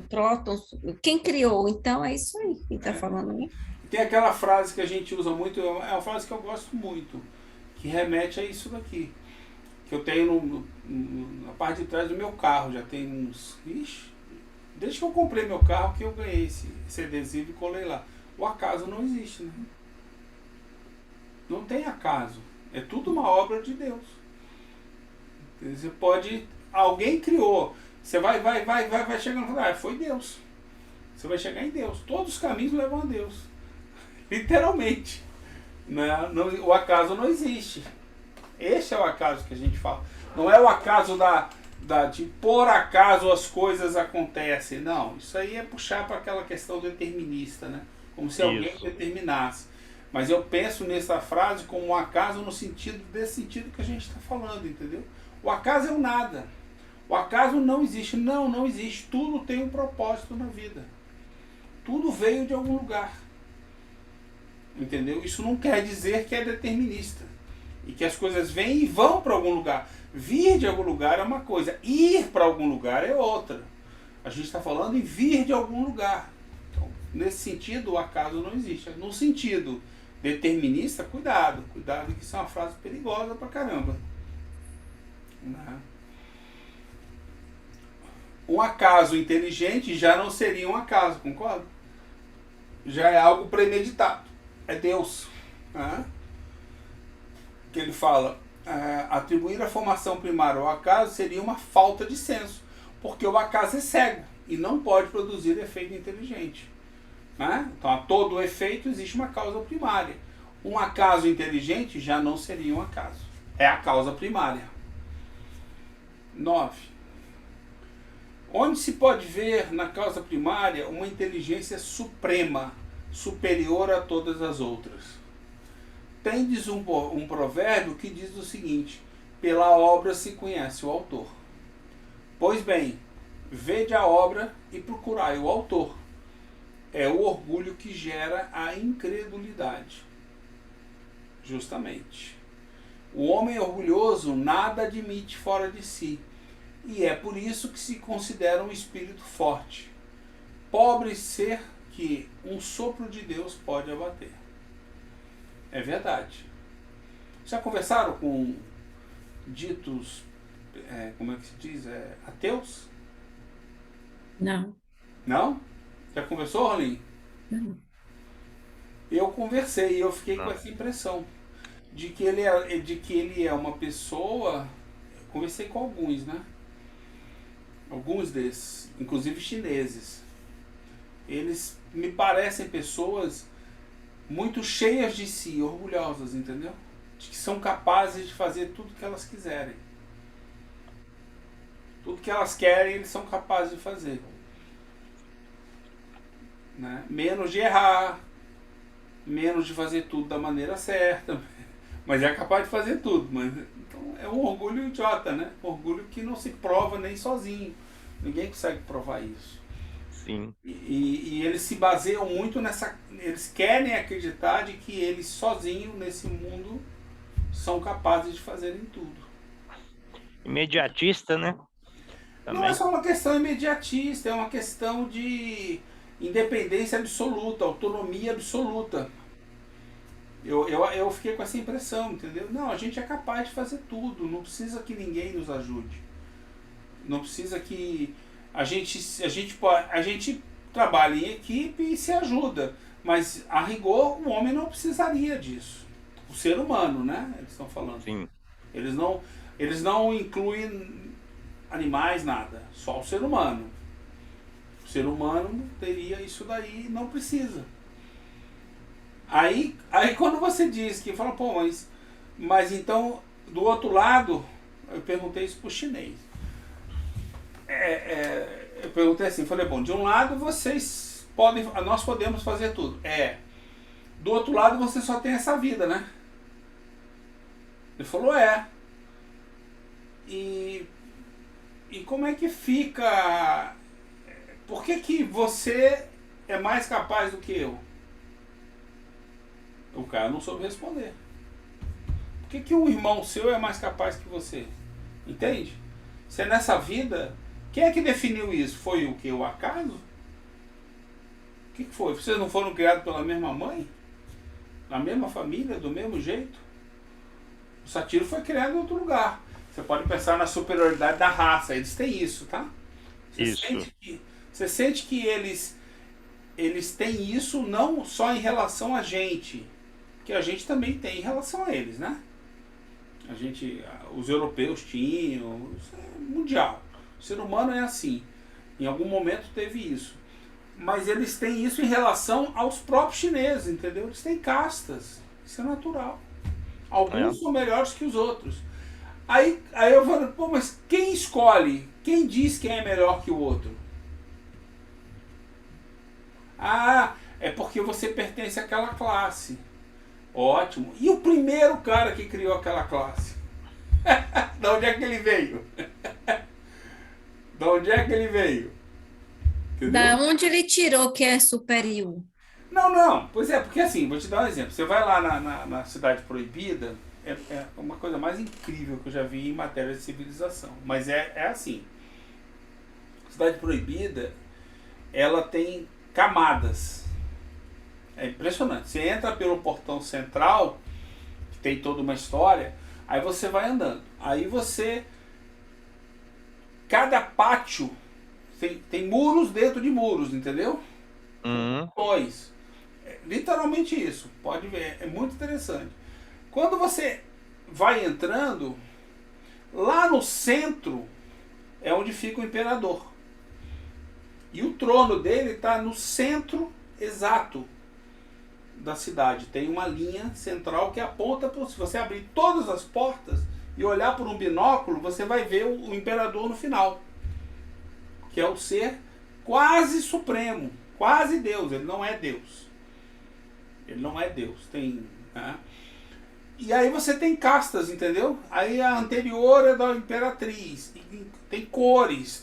próton, quem criou? Então é isso aí que está falando, né? Tem aquela frase que a gente usa muito, é uma frase que eu gosto muito, que remete a isso daqui. Que eu tenho na parte de trás do meu carro, já tem uns... Ixi, desde que eu comprei meu carro que eu ganhei esse adesivo e colei lá. O acaso não existe, né? Não tem acaso. É tudo uma obra de Deus. Você pode... Alguém criou. Você vai chegando e fala, foi Deus. Você vai chegar em Deus. Todos os caminhos levam a Deus. Literalmente. Né? O acaso não existe. Esse é o acaso que a gente fala. Não é o acaso de por acaso as coisas acontecem. Não, isso aí é puxar para aquela questão determinista, né? Como se alguém determinasse. Mas eu penso nessa frase como um acaso no sentido desse sentido que a gente está falando, entendeu? O acaso é o nada. O acaso não existe. Não existe. Tudo tem um propósito na vida. Tudo veio de algum lugar. Entendeu? Isso não quer dizer que é determinista. E que as coisas vêm e vão para algum lugar. Vir de algum lugar é uma coisa. Ir para algum lugar é outra. A gente está falando em vir de algum lugar. Então, nesse sentido, o acaso não existe. No sentido determinista, cuidado. Cuidado que isso é uma frase perigosa pra caramba. Um acaso inteligente já não seria um acaso, concorda? Já é algo premeditado. É Deus. Que ele fala, atribuir a formação primária ao acaso seria uma falta de senso, porque o acaso é cego e não pode produzir efeito inteligente. Né? Então, a todo efeito existe uma causa primária. Um acaso inteligente já não seria um acaso. É a causa primária. 9. Onde se pode ver na causa primária uma inteligência suprema, superior a todas as outras. Tendes um provérbio que diz o seguinte: pela obra se conhece o autor. Pois bem, vede a obra e procurai o autor. É o orgulho que gera a incredulidade. Justamente. O homem orgulhoso nada admite fora de si, e é por isso que se considera um espírito forte. Pobre ser que um sopro de Deus pode abater. É verdade. Já conversaram com ditos, como é que se diz, ateus? Não. Não? Já conversou, Rolim? Não. Eu conversei e eu fiquei com essa impressão de que ele é uma pessoa. Conversei com alguns, né? Alguns desses, inclusive chineses. Eles me parecem pessoas muito cheias de si, orgulhosas, entendeu? De que são capazes de fazer tudo que elas quiserem. Tudo que elas querem, eles são capazes de fazer. Né? Menos de errar, menos de fazer tudo da maneira certa, mas é capaz de fazer tudo. Mas, então, é um orgulho idiota, né? Um orgulho que não se prova nem sozinho. Ninguém consegue provar isso. Sim. E eles se baseiam muito nessa. Eles querem acreditar de que eles sozinhos nesse mundo são capazes de fazerem tudo. Imediatista, né? Não é Também. só uma questão imediatista, é uma questão de independência absoluta, autonomia absoluta. Eu fiquei com essa impressão, entendeu? Não, a gente é capaz de fazer tudo, não precisa que ninguém nos ajude. Não precisa que a gente trabalha em equipe e se ajuda, mas a rigor o homem não precisaria disso. O ser humano, né? Eles estão falando. Sim. Eles não incluem animais, nada, só o ser humano. O ser humano teria isso daí, não precisa. Aí quando você diz que fala, pô, mas então do outro lado, eu perguntei isso pro chinês. Eu perguntei assim, falei, bom, de um lado nós podemos fazer tudo. Do outro lado você só tem essa vida, né? Ele falou, E como é que fica? Por que você é mais capaz do que eu? O cara não soube responder. Por que um irmão seu é mais capaz que você? Entende? Se é nessa vida, quem é que definiu isso? Foi o que? O acaso? O que foi? Vocês não foram criados pela mesma mãe? Na mesma família? Do mesmo jeito? O Satiro foi criado em outro lugar. Você pode pensar na superioridade da raça. Eles têm isso, tá? Você sente que eles têm isso não só em relação a gente, que a gente também tem em relação a eles, né? Os europeus tinham, isso é mundial. O ser humano é assim. Em algum momento teve isso. Mas eles têm isso em relação aos próprios chineses, entendeu? Eles têm castas. Isso é natural. Alguns são melhores que os outros. Aí eu falo, pô, mas quem escolhe? Quem diz quem é melhor que o outro? Ah, é porque você pertence àquela classe. Ótimo. E o primeiro cara que criou aquela classe? De onde é que ele veio? De onde é que ele veio? Entendeu? Da onde ele tirou que é superior? Não. Pois é, porque assim, vou te dar um exemplo. Você vai lá na Cidade Proibida, é uma coisa mais incrível que eu já vi em matéria de civilização. Mas é assim. Cidade Proibida, ela tem camadas. É impressionante. Você entra pelo portão central, que tem toda uma história, aí você vai andando. Aí cada pátio tem muros dentro de muros, entendeu? Dois. Literalmente isso. Pode ver. É muito interessante. Quando você vai entrando, lá no centro é onde fica o imperador. E o trono dele está no centro exato da cidade. Tem uma linha central que aponta para... Se você abrir todas as portas e olhar por um binóculo, você vai ver o imperador no final. Que é o ser quase supremo. Quase Deus. Ele não é Deus. Ele não é Deus. Né? E aí você tem castas, entendeu? Aí a anterior é da imperatriz. Tem cores,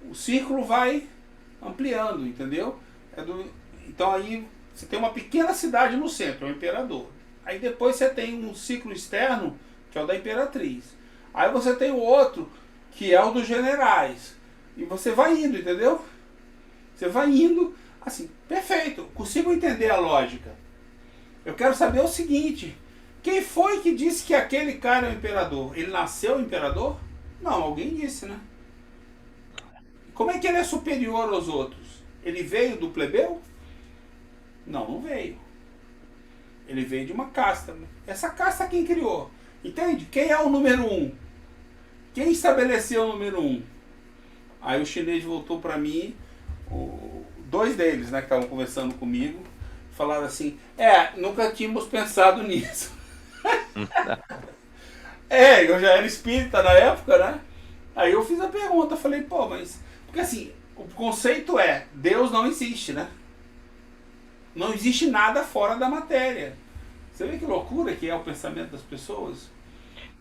o círculo vai ampliando, entendeu? Então aí você tem uma pequena cidade no centro, é o imperador. Aí depois você tem um ciclo externo, que é o da imperatriz. Aí você tem o outro, que é o dos generais. E você vai indo, entendeu? Você vai indo, assim, perfeito, consigo entender a lógica. Eu quero saber o seguinte: quem foi que disse que aquele cara é o imperador? Ele nasceu imperador? Não, alguém disse, né? Como é que ele é superior aos outros? Ele veio do plebeu? Não veio. Ele veio de uma casta. Essa casta quem criou? Entende? Quem é o número 1? Quem estabeleceu o número 1? Aí o chinês voltou para mim, dois deles, né, que estavam conversando comigo, falaram assim, nunca tínhamos pensado nisso. Eu já era espírita na época, né? Aí eu fiz a pergunta, falei, pô, mas... Porque assim, o conceito Deus não existe, né? Não existe nada fora da matéria. Você vê que loucura que é o pensamento das pessoas?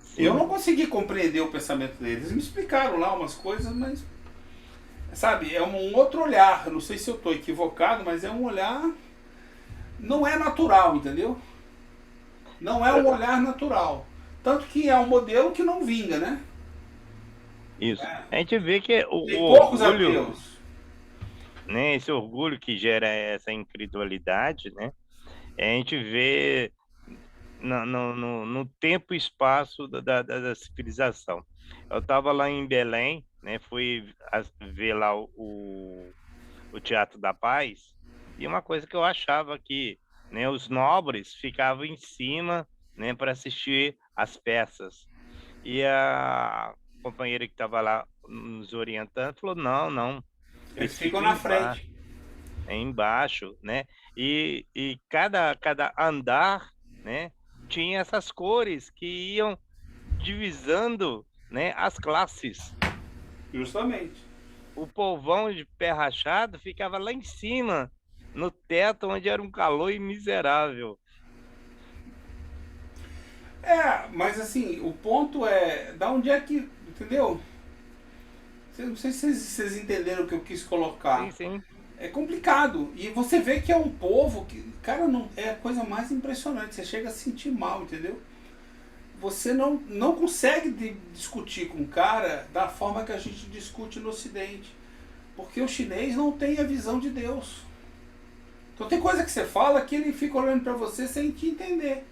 Sim. Eu não consegui compreender o pensamento deles. Eles me explicaram lá umas coisas, mas... sabe, é um outro olhar. Eu não sei se eu estou equivocado, mas é um olhar, não é natural, entendeu? Não é um olhar natural. Tanto que é um modelo que não vinga, né? Isso. A gente vê que Tem o poucos orgulho, ateus. né, esse orgulho que gera essa incredulidade, né, a gente vê no tempo e espaço da civilização. Eu estava lá em Belém, né, fui ver lá o Teatro da Paz, e uma coisa que eu achava que, né, os nobres ficavam em cima, né, para assistir as peças. E a companheira que estava lá nos orientando falou: não, não, Eles eles ficam ficam na frente. embaixo, né? E cada andar, né, tinha essas cores que iam divisando, né, as classes. Justamente. O povão de pé rachado ficava lá em cima, no teto, onde era um calor miserável. Mas assim, o ponto é, da onde é que, entendeu? Não sei se vocês entenderam o que eu quis Sim, colocar. sim, É complicado. E você vê que é um povo que, cara, não é a coisa mais impressionante. Você chega a sentir mal, entendeu? Você não consegue discutir com o cara da forma que a gente discute no Ocidente. Porque o chinês não tem a visão de Deus. Então tem coisa que você fala que ele fica olhando pra você sem te entender.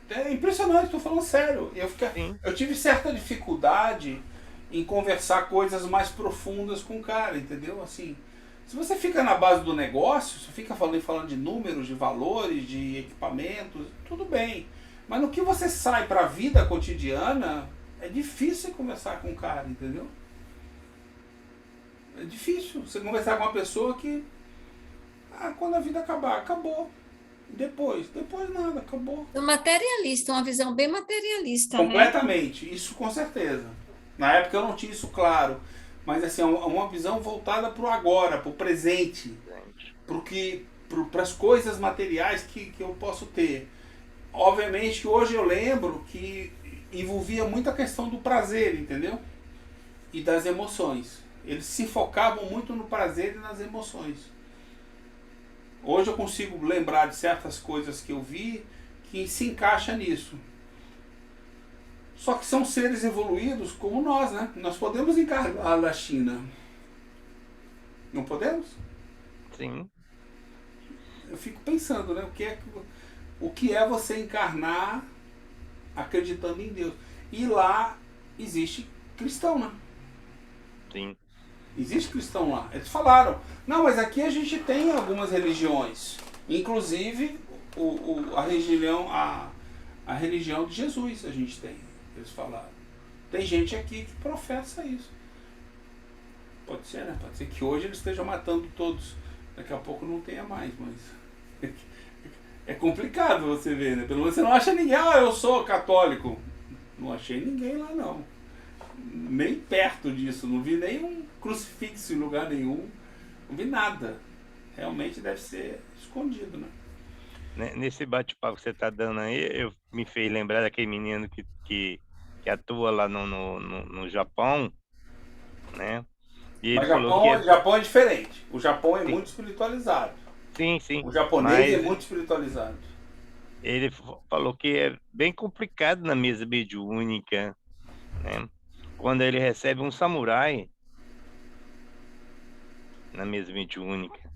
É impressionante, estou falando sério. sim. Eu tive certa dificuldade em conversar coisas mais profundas com o cara, entendeu? Assim, se você fica na base do negócio, você fica falando de números, de valores, de equipamentos, tudo bem. Mas no que você sai para a vida cotidiana, é difícil conversar com o cara, entendeu? É difícil você conversar com uma pessoa que, quando a vida acabar, acabou. Depois nada, acabou. Materialista, uma visão bem materialista, né? Completamente, isso com certeza. Na época eu não tinha isso claro, mas assim, uma visão voltada para o agora, para o presente, Gente. para as coisas materiais que eu posso ter. Obviamente que hoje eu lembro que envolvia muito a questão do prazer, entendeu? E das emoções. Eles se focavam muito no prazer e nas emoções. Hoje eu consigo lembrar de certas coisas que eu vi que se encaixa nisso. Só que são seres evoluídos como nós, né? Nós podemos encarnar da China. Não podemos? Sim, Eu fico pensando, né? O que é você encarnar acreditando em Deus? E lá existe cristão, né? sim. Existe cristão lá. Eles falaram, não, mas aqui a gente tem algumas religiões. Inclusive a religião de Jesus a gente tem. Eles falaram. Tem gente aqui que professa isso. Pode ser, né? Pode ser que hoje eles estejam matando todos. Daqui a pouco não tenha mais, mas é complicado você ver, né? Pelo menos você não acha ninguém, eu sou católico. Não achei ninguém lá, não. Nem perto disso. Não vi nenhum crucifixo em lugar nenhum. Não vi nada. Realmente deve ser escondido, né? Nesse bate-papo que você está dando aí, eu me fez lembrar daquele menino que atua lá no Japão, né? E ele Mas falou que Japão é diferente. O Japão é sim, muito espiritualizado. sim, O japonês é mas muito espiritualizado. ele falou que é bem complicado na mesa mediúnica, né? Quando ele recebe um samurai na mesa mediúnica,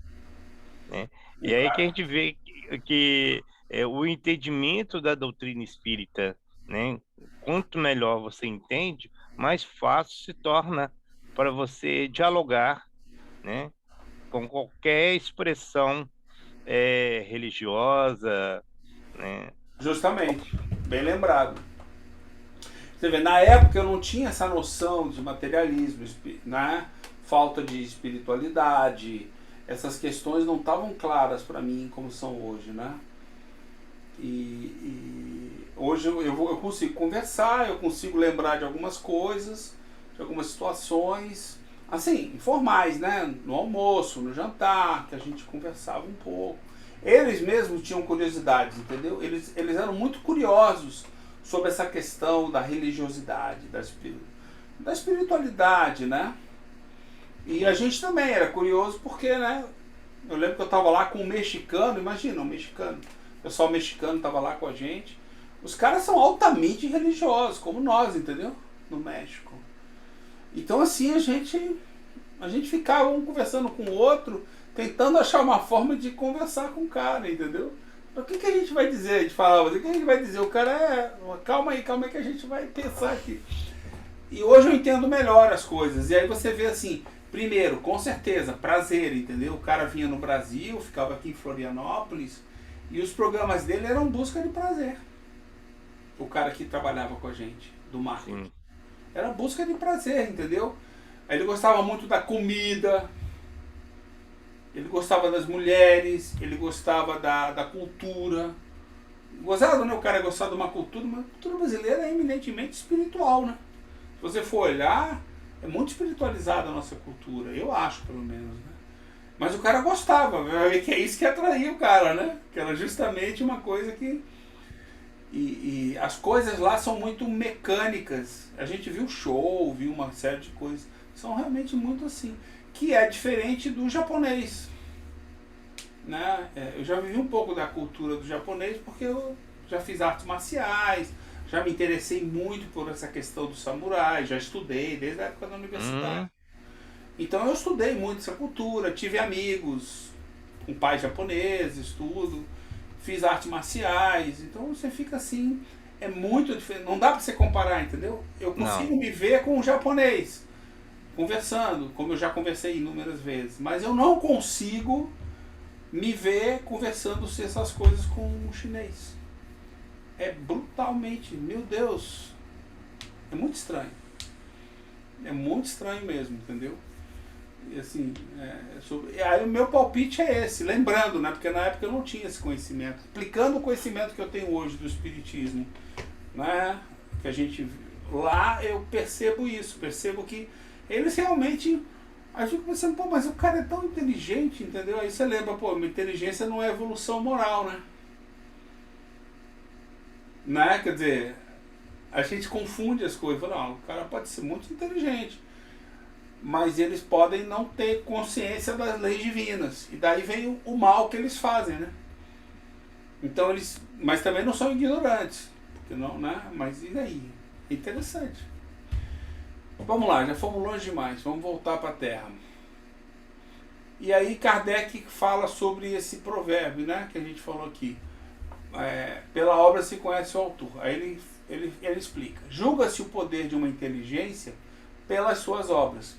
né? O E aí que a cara, gente vê que o entendimento da doutrina espírita, né? Quanto melhor você entende, mais fácil se torna para você dialogar, né? Com qualquer expressão religiosa, né? justamente, bem lembrado. Você vê, na época eu não tinha essa noção de materialismo, né? Falta de espiritualidade, essas questões não estavam claras para mim como são hoje, né? E hoje eu consigo conversar, eu consigo lembrar de algumas coisas, de algumas situações, assim, informais, né? No almoço, no jantar, que a gente conversava um pouco. Eles mesmos tinham curiosidades, entendeu? Eles eram muito curiosos sobre essa questão da religiosidade, da espiritualidade, né? E a gente também era curioso porque, né? Eu lembro que eu tava lá com um mexicano, imagina, um mexicano. O pessoal mexicano tava lá com a gente. Os caras são altamente religiosos, como nós, entendeu? No México. Então assim a gente ficava um conversando com o outro, tentando achar uma forma de conversar com o cara, entendeu? O que a gente vai dizer? A gente falava, o que a gente vai dizer? O cara calma aí que a gente vai pensar aqui. E hoje eu entendo melhor as coisas. E aí você vê assim, primeiro, com certeza, prazer, entendeu? O cara vinha no Brasil, ficava aqui em Florianópolis, e os programas dele eram busca de prazer. O cara que trabalhava com a gente, do marketing. Sim. Era busca de prazer, entendeu? Aí ele gostava muito da comida, ele gostava das mulheres, ele gostava da cultura. Gozado, né? O cara gostava de uma cultura, mas a cultura brasileira é eminentemente espiritual, né? Se você for olhar, é muito espiritualizada a nossa cultura, eu acho, pelo menos, né? Mas o cara gostava, que é isso que atraía o cara, né? Que era justamente uma coisa que... E as coisas lá são muito mecânicas. A gente viu show, viu uma série de coisas. São realmente muito assim. Que é diferente do japonês. Né? Eu já vivi um pouco da cultura do japonês porque eu já fiz artes marciais, já me interessei muito por essa questão do samurai, já estudei desde a época da universidade. Então eu estudei muito essa cultura, tive amigos com pais japoneses, tudo, fiz artes marciais, então você fica assim, é muito diferente, não dá para você comparar, entendeu? Eu consigo Não. me ver com o japonês, conversando, como eu já conversei inúmeras vezes, mas eu não consigo me ver conversando essas coisas com o chinês. É brutalmente, meu Deus, é muito estranho. É muito estranho mesmo, entendeu? E assim, aí o meu palpite é esse, lembrando, né? Porque na época eu não tinha esse conhecimento. Aplicando o conhecimento que eu tenho hoje do espiritismo, né? Que a gente lá eu percebo isso, percebo que eles realmente. Aí eu fico pensando, pô, mas o cara é tão inteligente, entendeu? Aí você lembra, pô, inteligência não é evolução moral, né? Quer dizer, a gente confunde as coisas. Fala, não, o cara pode ser muito inteligente, mas eles podem não ter consciência das leis divinas. E daí vem o mal que eles fazem, né? Então eles. Mas também não são ignorantes. Porque não, né? Mas e daí? É interessante. Vamos lá, já fomos longe demais. Vamos voltar para a Terra. E aí Kardec fala sobre esse provérbio, né? Que a gente falou aqui. Pela obra se conhece o autor. Aí ele explica. Julga-se o poder de uma inteligência pelas suas obras.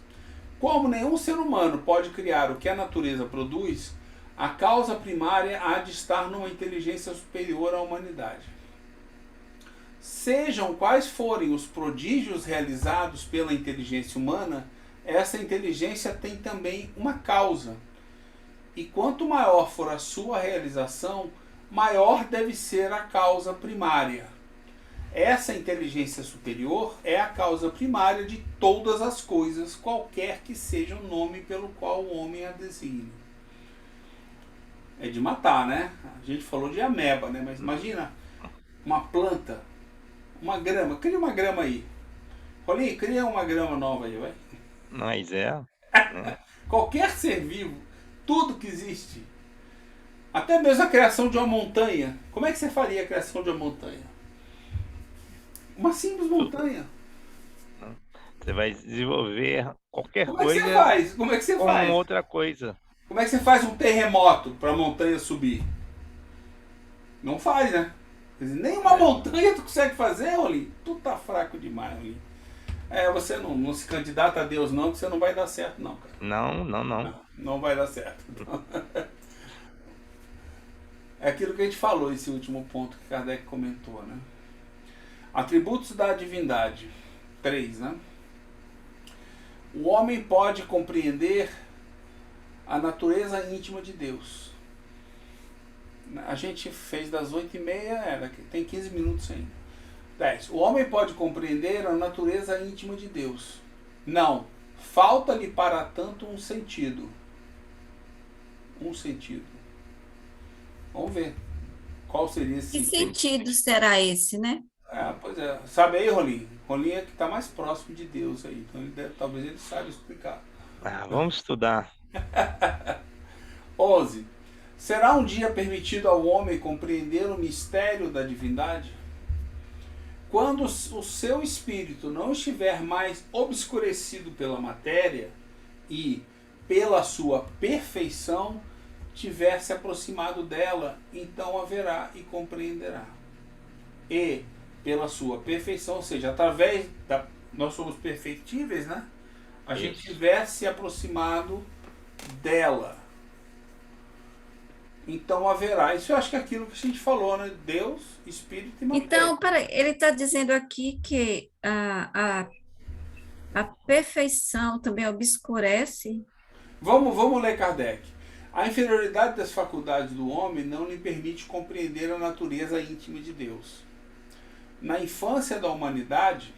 Como nenhum ser humano pode criar o que a natureza produz, a causa primária há de estar numa inteligência superior à humanidade. Sejam quais forem os prodígios realizados pela inteligência humana, essa inteligência tem também uma causa. E quanto maior for a sua realização, maior deve ser a causa primária. Essa inteligência superior é a causa primária de todas as coisas, qualquer que seja o nome pelo qual o homem a designe. É de matar, né? A gente falou de ameba, né? Mas imagina uma planta, uma grama. Cria uma grama aí. Rolinho, cria uma grama nova aí, vai. Mas é. Qualquer ser vivo, tudo que existe, até mesmo a criação de uma montanha. Como é que você faria a criação de uma montanha? Uma simples montanha. Você vai desenvolver qualquer Como é que você coisa faz? Como é que você com faz? outra coisa. Como é que você faz um terremoto para a montanha subir? Não faz, né? Quer dizer, nem uma montanha tu consegue fazer, Rolim. Tu tá fraco demais, Rolim. Você não se candidata a Deus não, que você não vai dar certo não, cara. Não. Não vai dar certo. É aquilo que a gente falou, esse último ponto que Kardec comentou, né? Atributos da divindade. 3, né? O homem pode compreender a natureza íntima de Deus. A gente fez das 8h30, tem 15 minutos ainda. 10. O homem pode compreender a natureza íntima de Deus. Não. Falta-lhe para tanto um sentido. Um sentido. Vamos ver. Qual seria esse Que sentido será esse, né? Pois é. Sabe aí, Rolim? Rolim é que está mais próximo de Deus aí. Então talvez ele saiba explicar. Vamos estudar. 11. Será um dia permitido ao homem compreender o mistério da divindade? Quando o seu espírito não estiver mais obscurecido pela matéria e, pela sua perfeição, tiver se aproximado dela, então haverá e compreenderá. E, pela sua perfeição, ou seja, através da... Nós somos perfeitíveis, né? A gente tiver se aproximado dela, então haverá. Isso eu acho que é aquilo que a gente falou, né? Deus, Espírito e matéria. Então, peraí, ele está dizendo aqui que a perfeição também obscurece. Vamos ler Kardec. A inferioridade das faculdades do homem não lhe permite compreender a natureza íntima de Deus. Na infância da humanidade,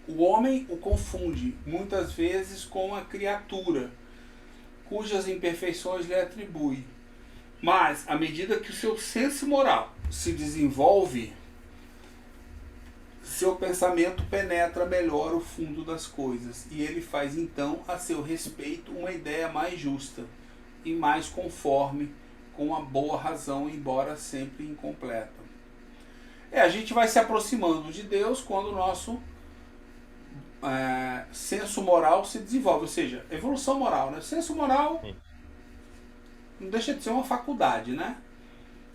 o homem o confunde muitas vezes com a criatura, cujas imperfeições lhe atribui. Mas, à medida que o seu senso moral se desenvolve, seu pensamento penetra melhor o fundo das coisas e ele faz então a seu respeito uma ideia mais justa e mais conforme com a boa razão, embora sempre incompleta. A gente vai se aproximando de Deus quando o nosso senso moral se desenvolve, ou seja, evolução moral, né? O senso moral não deixa de ser uma faculdade, né?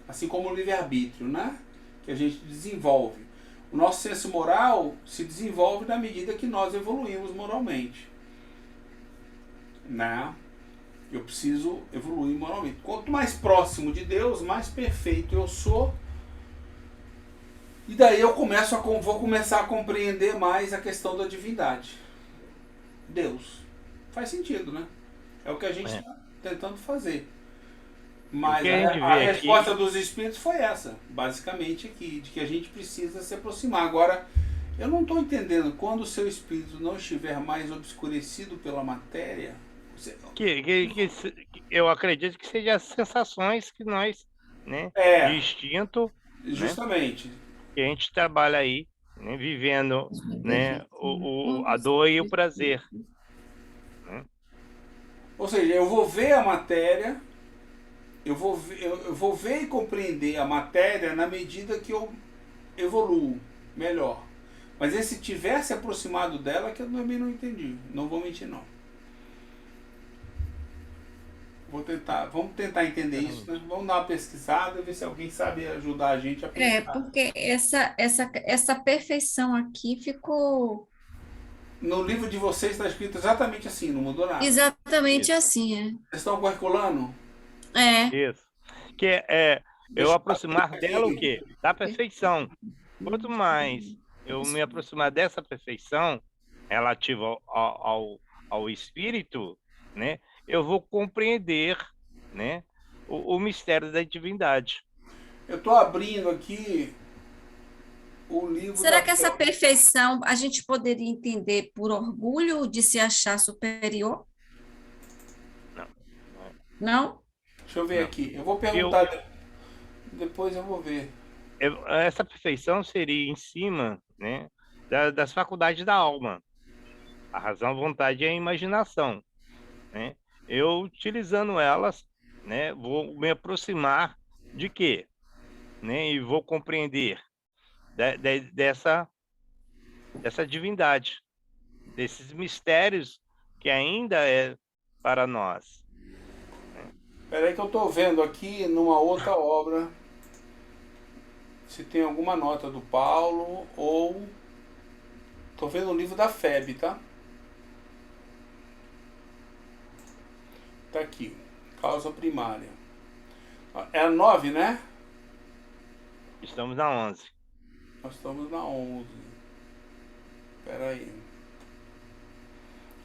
Assim como o livre-arbítrio, né? Que a gente desenvolve. O nosso senso moral se desenvolve na medida que nós evoluímos moralmente, né? Eu preciso evoluir moralmente. Quanto mais próximo de Deus, mais perfeito eu sou. E daí eu vou começar a compreender mais a questão da divindade. Deus. Faz sentido, né? É o que a gente está tentando fazer. Mas a resposta dos espíritos foi essa, basicamente aqui, de que a gente precisa se aproximar. Agora, eu não estou entendendo, quando o seu espírito não estiver mais obscurecido pela matéria... Eu acredito que sejam as sensações que nós, né, de instinto, justamente, né, que a gente trabalha aí, né, vivendo, né, a dor e o prazer. Né? Ou seja, eu vou ver a matéria... Eu vou ver e compreender a matéria na medida que eu evoluo melhor. Mas esse tivesse aproximado dela que eu também não entendi. Não vou mentir, não. Vamos tentar entender isso, né? Vamos dar uma pesquisada e ver se alguém sabe ajudar a gente a pesquisar. Porque essa perfeição aqui ficou... No livro de vocês está escrito exatamente assim, não mudou nada. Exatamente assim, Vocês estão calculando? Isso. Que eu aproximar dela o quê? Da perfeição. Quanto mais eu me aproximar dessa perfeição relativa ao espírito, né, eu vou compreender, né, o mistério da divindade. Eu estou abrindo aqui o livro. Será que essa perfeição a gente poderia entender por orgulho de se achar superior? Não. Não? Deixa eu ver aqui. Eu vou perguntar, depois eu vou ver. Essa perfeição seria em cima, né, das faculdades da alma. A razão, a vontade e a imaginação. Né? Eu, utilizando elas, né, vou me aproximar de quê? Né, e vou compreender dessa divindade, desses mistérios que ainda é para nós. Espera aí que eu estou vendo aqui numa outra obra se tem alguma nota do Paulo ou... Estou vendo o livro da FEB, tá? Tá aqui. Causa primária. É a 9, né? Estamos na 11. Nós estamos na 11. Espera aí.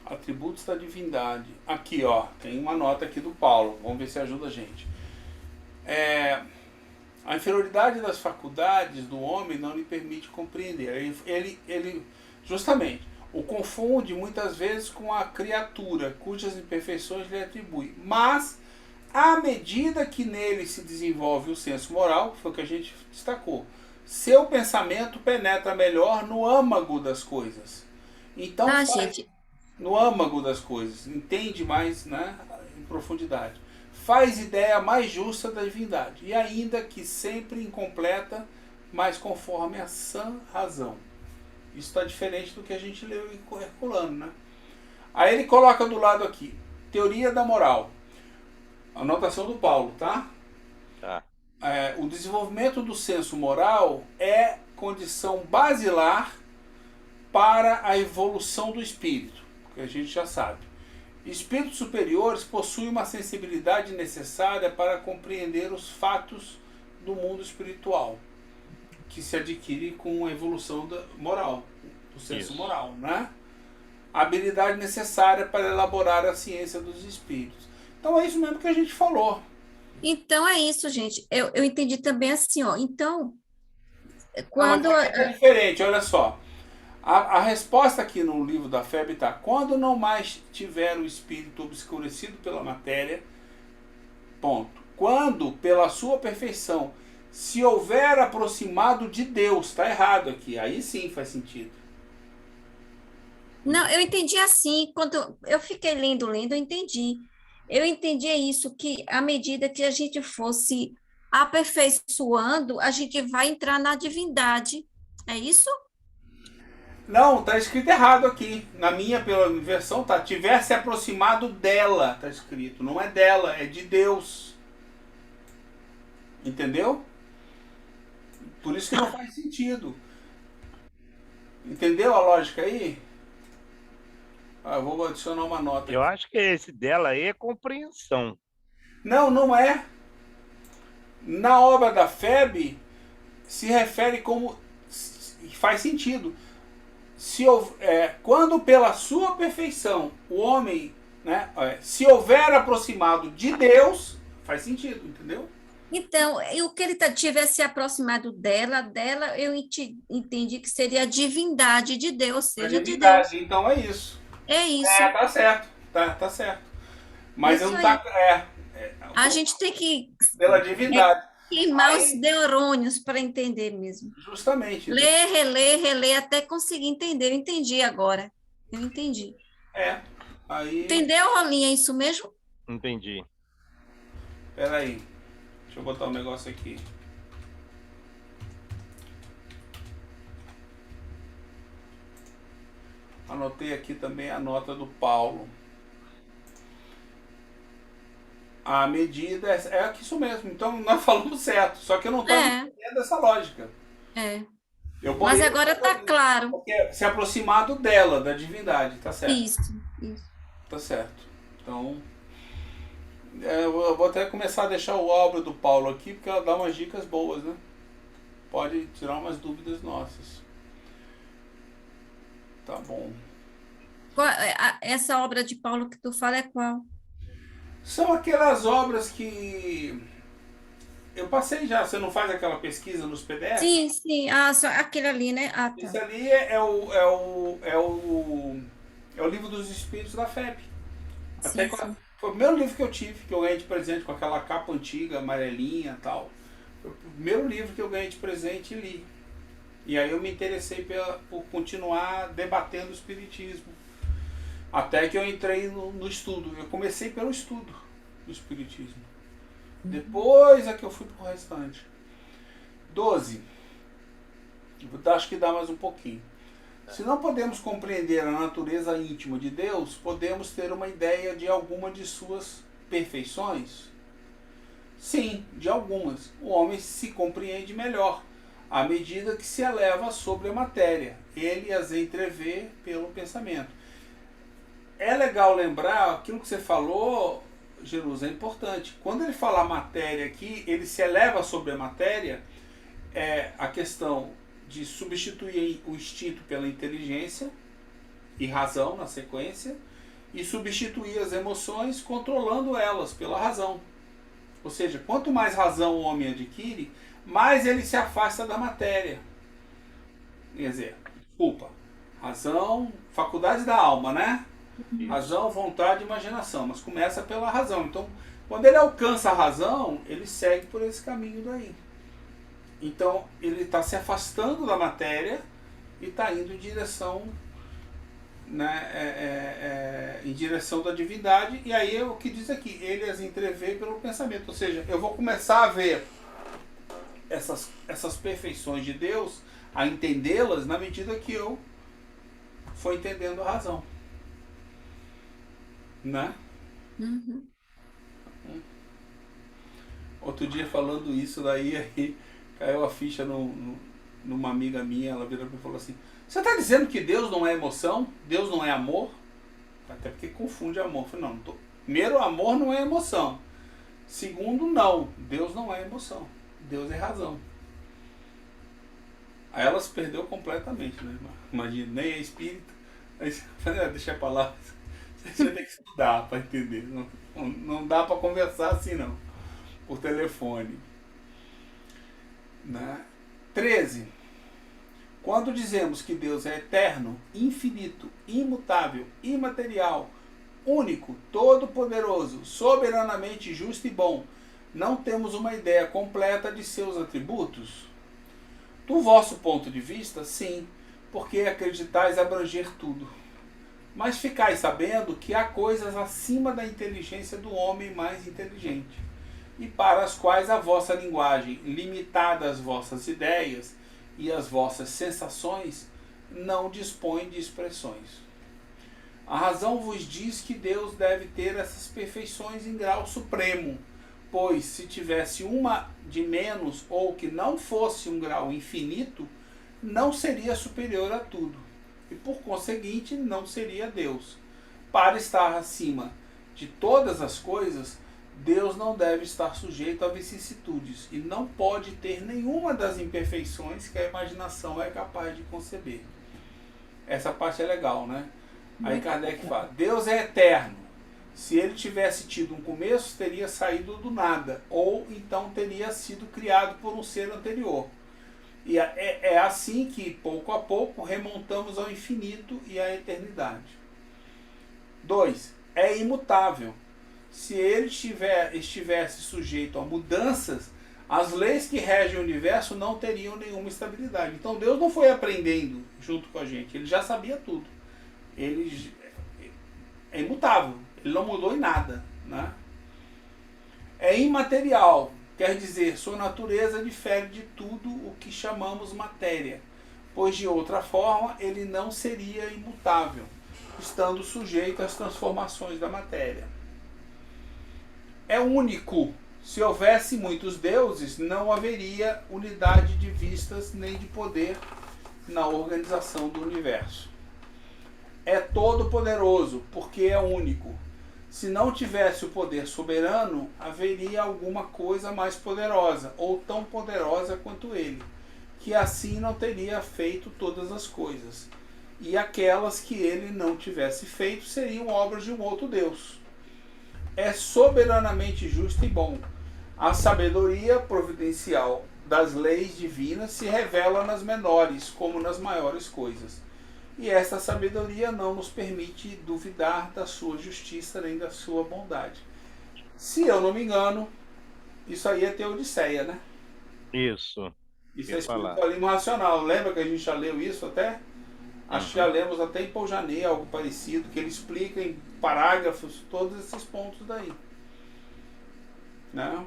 Atributos da divindade. Aqui, ó, tem uma nota aqui do Paulo. Vamos ver se ajuda a gente. A inferioridade das faculdades do homem não lhe permite compreender. Ele justamente o confunde muitas vezes com a criatura, cujas imperfeições lhe atribui. Mas, à medida que nele se desenvolve o senso moral, foi o que a gente destacou, seu pensamento penetra melhor no âmago das coisas. Então, gente... no âmago das coisas, entende mais, né, em profundidade. Faz ideia mais justa da divindade, e ainda que sempre incompleta, mas conforme a sã razão. Isso está diferente do que a gente leu em Herculano, né? Aí ele coloca do lado aqui, teoria da moral. Anotação do Paulo, tá? Tá. O desenvolvimento do senso moral é condição basilar para a evolução do espírito, que a gente já sabe. Espíritos superiores possuem uma sensibilidade necessária para compreender os fatos do mundo espiritual, que se adquire com a evolução moral, do senso moral, né? A habilidade necessária para elaborar a ciência dos espíritos. Então é isso mesmo que a gente falou. Então é isso, gente. Eu entendi também assim, ó. Então, Quando quando. é diferente, olha só. A resposta aqui no livro da FEB está: quando não mais tiver o espírito obscurecido pela matéria, ponto. Quando, pela sua perfeição, se houver aproximado de Deus, está errado aqui, aí sim faz sentido. Não, eu entendi assim, quando eu fiquei lendo, eu entendi. Eu entendi isso, que à medida que a gente fosse aperfeiçoando, a gente vai entrar na divindade. É isso? Não, tá escrito errado aqui. Na minha, pela versão, tá. Tiver se aproximado dela, tá escrito. Não é dela, é de Deus. Entendeu? Por isso que não faz sentido. Entendeu a lógica aí? Eu vou adicionar uma nota. Eu acho que esse dela aí é compreensão. Não, não é. Na obra da FEB, se refere como... Faz sentido. Quando pela sua perfeição o homem, né, se houver aproximado de Deus, faz sentido, entendeu? Então, o que ele tivesse se aproximado dela, eu entendi que seria a divindade de Deus, seja de Deus. Então é isso. É isso. Tá certo. Tá certo. Mas Isso não tá. A gente tem que Pela divindade. queimar os neurônios para entender mesmo. Justamente. Ler, reler, até conseguir entender. Eu entendi agora. Eu entendi. Aí... Entendeu, Rolinha? É isso mesmo? Entendi. Peraí. Deixa eu botar um negócio aqui. Anotei aqui também a nota do Paulo. A medida é isso mesmo. Então nós falamos certo. Só que eu não estou entendendo essa lógica. Mas agora está claro. Porque se aproximado dela, da divindade, tá certo. Isso. Tá certo. Então, eu vou até começar a deixar o obra do Paulo aqui, porque ela dá umas dicas boas, né? Pode tirar umas dúvidas nossas. Tá bom. Essa obra de Paulo que tu fala é qual? São aquelas obras que eu passei já. Você não faz aquela pesquisa nos PDFs? Sim. Só aquele ali, né? Tá. Esse ali é o livro dos Espíritos da FEB. Sim. Foi o primeiro livro que eu tive, que eu ganhei de presente com aquela capa antiga, amarelinha e tal. Foi o primeiro livro que eu ganhei de presente e li. E aí eu me interessei por continuar debatendo o Espiritismo. Até que eu entrei no estudo. Eu comecei pelo estudo do Espiritismo. Depois é que eu fui pro restante. 12. Acho que dá mais um pouquinho. Se não podemos compreender a natureza íntima de Deus, podemos ter uma ideia de alguma de suas perfeições? Sim, de algumas. O homem se compreende melhor à medida que se eleva sobre a matéria. Ele as entrevê pelo pensamento. É legal lembrar, aquilo que você falou, Jerusa, é importante. Quando ele fala matéria aqui, ele se eleva sobre a matéria, a questão de substituir o instinto pela inteligência e razão na sequência, e substituir as emoções controlando elas pela razão. Ou seja, quanto mais razão o homem adquire, mais ele se afasta da matéria. Quer dizer, razão, faculdades da alma, né? Razão, vontade e imaginação, mas começa pela razão. Então, quando ele alcança a razão, ele segue por esse caminho daí. Então, ele está se afastando da matéria e está indo em direção né, em direção da divindade, e aí é o que diz aqui, ele as entrevê pelo pensamento, ou seja, eu vou começar a ver essas perfeições de Deus, a entendê-las na medida que eu for entendendo a razão, né? Uhum. Outro dia falando isso daí, aí caiu a ficha numa amiga minha, ela virou e falou assim, você está dizendo que Deus não é emoção? Deus não é amor? Até porque confunde amor. Eu falei, não, primeiro, amor não é emoção. Segundo, não, Deus não é emoção. Deus é razão. Aí ela se perdeu completamente, né? Imagina, nem é espírita. Aí você fala, deixa pra lá. Você tem que estudar para entender. Não dá para conversar assim, não. Por telefone. Né? 13. Quando dizemos que Deus é eterno, infinito, imutável, imaterial, único, todo-poderoso, soberanamente justo e bom, não temos uma ideia completa de seus atributos? Do vosso ponto de vista, sim, porque acreditais abranger tudo. Mas ficais sabendo que há coisas acima da inteligência do homem mais inteligente, e para as quais a vossa linguagem, limitada às vossas ideias e às vossas sensações, não dispõe de expressões. A razão vos diz que Deus deve ter essas perfeições em grau supremo, pois se tivesse uma de menos ou que não fosse um grau infinito, não seria superior a tudo, e por conseguinte não seria Deus. Para estar acima de todas as coisas, Deus não deve estar sujeito a vicissitudes e não pode ter nenhuma das imperfeições que a imaginação é capaz de conceber. Essa parte é legal, né? Aí Kardec fala, Deus é eterno. Se ele tivesse tido um começo, teria saído do nada, ou então teria sido criado por um ser anterior. E é assim que, pouco a pouco, remontamos ao infinito e à eternidade. 2. É imutável. Se ele estivesse sujeito a mudanças, as leis que regem o universo não teriam nenhuma estabilidade. Então Deus não foi aprendendo junto com a gente, ele já sabia tudo. Ele é imutável, ele não mudou em nada, né? É imaterial, quer dizer, sua natureza difere de tudo o que chamamos matéria, pois de outra forma ele não seria imutável, estando sujeito às transformações da matéria. É único. Se houvesse muitos deuses, não haveria unidade de vistas nem de poder na organização do universo. É todo-poderoso, porque é único. Se não tivesse o poder soberano, haveria alguma coisa mais poderosa, ou tão poderosa quanto ele, que assim não teria feito todas as coisas. E aquelas que ele não tivesse feito seriam obras de um outro Deus. É soberanamente justo e bom. A sabedoria providencial das leis divinas se revela nas menores como nas maiores coisas. E esta sabedoria não nos permite duvidar da sua justiça nem da sua bondade. Se eu não me engano, isso aí é Teodiceia, né? Isso. Isso é espiritualismo racional. Lembra que a gente já leu isso até? Acho que já lemos até em Paul Janet, algo parecido, que ele explica em parágrafos todos esses pontos daí. Né?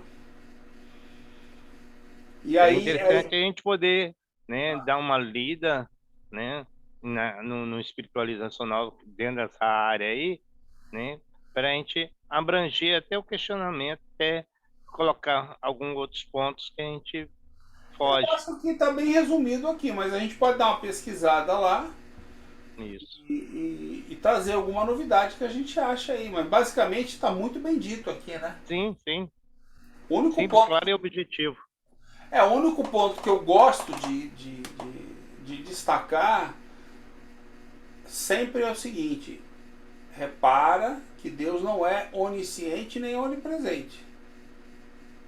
E aí, interessante a gente poder, né, dar uma lida, né, no espiritualizacional dentro dessa área aí, né, para a gente abranger até o questionamento, até colocar alguns outros pontos que a gente foge. Eu acho que está bem resumido aqui, mas a gente pode dar uma pesquisada lá. Isso. E trazer alguma novidade que a gente acha aí, mas basicamente está muito bem dito aqui, né? Sim, sim. O único Simples, ponto, claro e objetivo. o único ponto que eu gosto de destacar sempre é o seguinte: repara que Deus não é onisciente nem onipresente.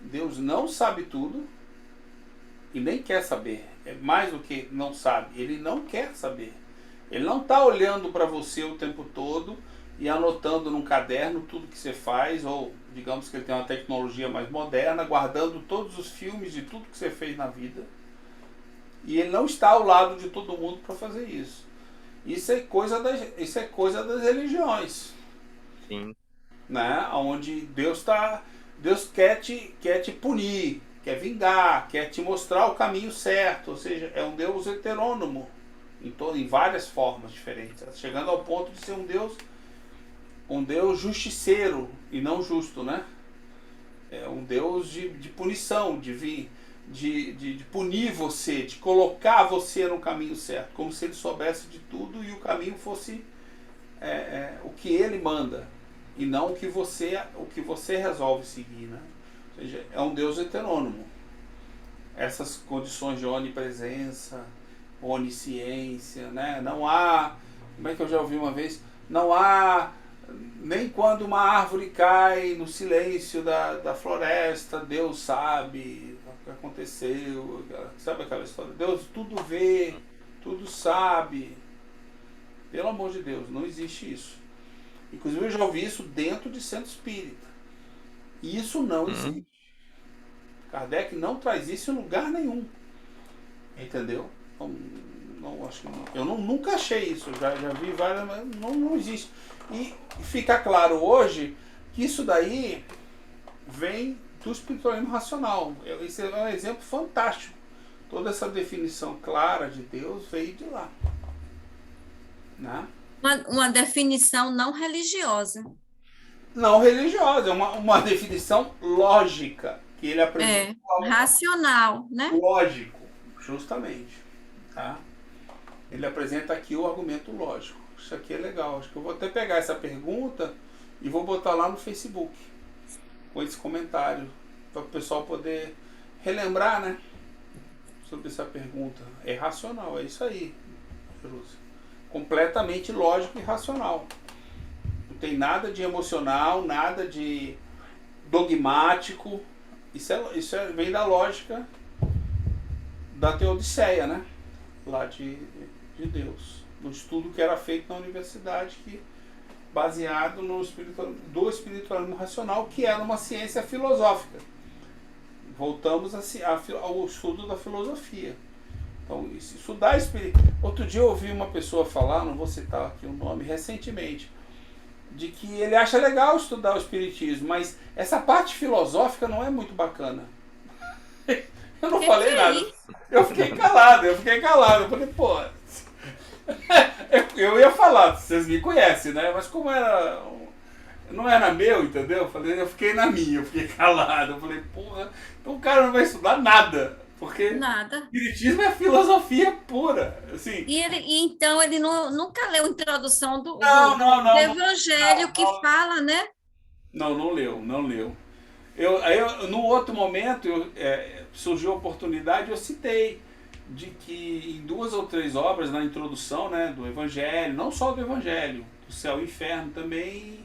Deus não sabe tudo e nem quer saber. É mais do que não sabe, ele não quer saber. Ele não está olhando para você o tempo todo e anotando num caderno tudo que você faz, ou digamos que ele tem uma tecnologia mais moderna, guardando todos os filmes de tudo que você fez na vida. E ele não está ao lado de todo mundo para fazer isso. Isso é coisa das religiões, Sim. né? Onde Deus quer te punir, quer vingar, quer te mostrar o caminho certo. Ou seja, é um Deus heterônomo em várias formas diferentes, chegando ao ponto de ser um Deus justiceiro e não justo, né? É um Deus de punição, de punir você, de colocar você no caminho certo, como se ele soubesse de tudo e o caminho fosse o que ele manda e não o que você resolve seguir, né? Ou seja, é um Deus heterônomo. Essas condições de onipresença, onisciência, né? Não há, como é que eu já ouvi uma vez, não há nem quando uma árvore cai no silêncio da floresta, Deus sabe o que aconteceu, sabe aquela história? Deus tudo vê, tudo sabe. Pelo amor de Deus, não existe isso. Inclusive eu já ouvi isso dentro de centro espírita. E isso não existe. Kardec não traz isso em lugar nenhum. Entendeu? Não, acho que não. Eu nunca achei isso. Já vi várias, mas não existe. E fica claro hoje que isso daí vem do espiritualismo racional. Esse é um exemplo fantástico. Toda essa definição clara de Deus veio de lá. Né? Uma definição não religiosa. Não religiosa, é uma definição lógica que ele apresenta. Racional, né? Lógico, justamente. Tá? Ele apresenta aqui o argumento lógico. Isso aqui é legal. Acho que eu vou até pegar essa pergunta e vou botar lá no Facebook com esse comentário para o pessoal poder relembrar, né, sobre essa pergunta. É racional, é isso aí, Jerusa. Completamente lógico e racional. Não tem nada de emocional, nada de dogmático. Isso vem da lógica da Teodiceia, né? Lá de Deus. No estudo que era feito na universidade, baseado do espiritualismo racional, que era uma ciência filosófica. Voltamos ao estudo da filosofia. Então, estudar espiritismo. Outro dia eu ouvi uma pessoa falar, não vou citar aqui o nome, recentemente, de que ele acha legal estudar o espiritismo, mas essa parte filosófica não é muito bacana. Eu não falei nada. Eu fiquei calado. Eu falei, pô, eu ia falar, vocês me conhecem, né? Mas como não era meu, entendeu? Eu fiquei na minha, eu fiquei calado. Eu falei, porra, então o cara não vai estudar nada. Porque nada. O espiritismo é filosofia pura. Assim. Então ele nunca leu a introdução do Evangelho que fala, né? Não leu. No outro momento, surgiu a oportunidade, eu citei de que em 2 ou 3 obras, na introdução, né, do Evangelho, não só do Evangelho, do Céu e Inferno também,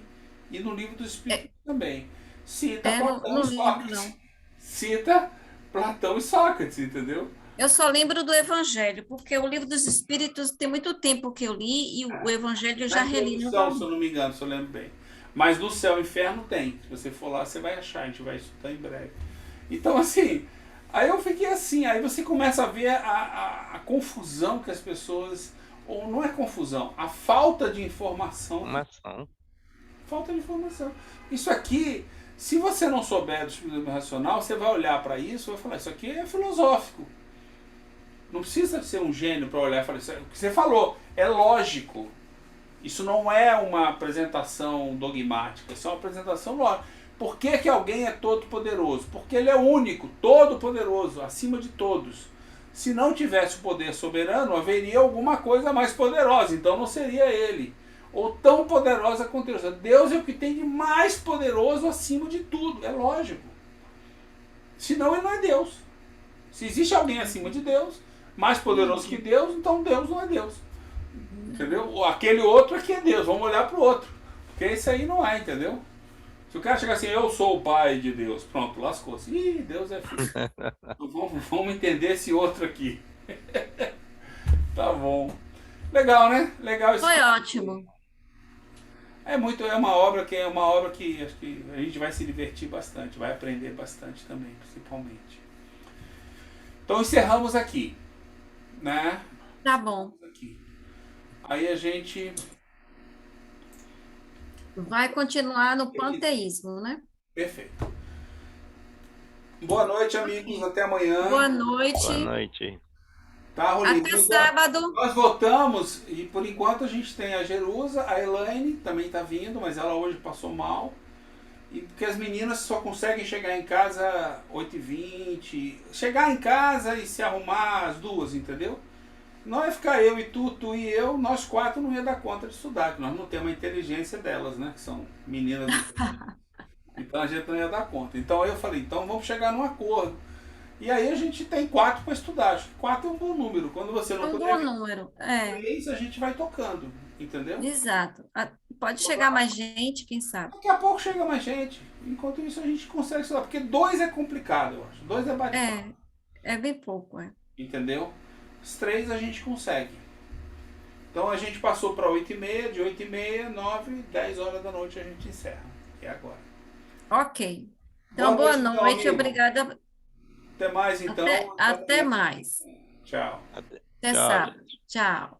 e no Livro dos Espíritos também, cita Platão e Sócrates. Cita Platão e Sócrates, entendeu? Eu só lembro do Evangelho, porque o Livro dos Espíritos tem muito tempo que eu li, e o Evangelho eu já reli. Se eu não me engano, se eu lembro bem. Mas no Céu e Inferno tem. Se você for lá, você vai achar, a gente vai estudar em breve. Então, assim, aí eu fiquei assim, aí você começa a ver a confusão que as pessoas... Ou não é confusão, a falta de informação. Falta de informação. Isso aqui, se você não souber do espiritismo racional, você vai olhar para isso e vai falar, isso aqui é filosófico. Não precisa ser um gênio para olhar e falar, o que você falou é lógico. Isso não é uma apresentação dogmática, isso é uma apresentação lógica. Por que alguém é todo poderoso? Porque ele é único, todo poderoso, acima de todos. Se não tivesse o poder soberano, haveria alguma coisa mais poderosa, então não seria ele. Ou tão poderosa quanto Deus. Deus é o que tem de mais poderoso acima de tudo, é lógico. Senão ele não é Deus. Se existe alguém acima de Deus, mais poderoso que Deus, então Deus não é Deus. Entendeu? Aquele outro é que é Deus, vamos olhar para o outro. Porque esse aí não é, entendeu? Se o cara chegar assim, eu sou o pai de Deus, pronto, lascou-se. Ih, Deus é filho. Então, vamos entender esse outro aqui. Tá bom. Legal, né? Legal isso. Foi ótimo. É uma obra que acho que a gente vai se divertir bastante, vai aprender bastante também, principalmente. Então encerramos aqui, né? Tá bom. Aí a gente... Vai continuar no panteísmo, né? Perfeito. Boa noite, amigos. Até Boa amanhã. Boa noite. noite. Tá, Rolim? Até sábado. Nós votamos e por enquanto a gente tem a Jerusa, a Elaine também está vindo, mas ela hoje passou mal. E porque as meninas só conseguem chegar em casa 8h20. Chegar em casa e se arrumar às 2h, entendeu? Não ia ficar eu e tu e eu, nós quatro não ia dar conta de estudar, que nós não temos a inteligência delas, né? Que são meninas. Então a gente não ia dar conta. Então eu falei, então vamos chegar num acordo. E aí a gente tem 4 para estudar. Acho que 4 é um bom número. Quando você É não um puder bom vir número. É, 3, a gente vai tocando. Entendeu? exato. Pode chegar mais gente, quem sabe? Daqui a pouco chega mais gente. Enquanto isso a gente consegue estudar. Porque 2 é complicado, eu acho. 2 é bate-papo. É bem pouco, é. Entendeu? Os 3 a gente consegue. Então a gente passou para 8h30, de 8h30, 9, 10 horas da noite a gente encerra. Que é agora. Ok. Boa Então, boa noite, então, noite, amigo. obrigada. Até mais, então. Até Até amanhã. mais. Tchau. Até. Até Tchau, sábado. gente. Tchau.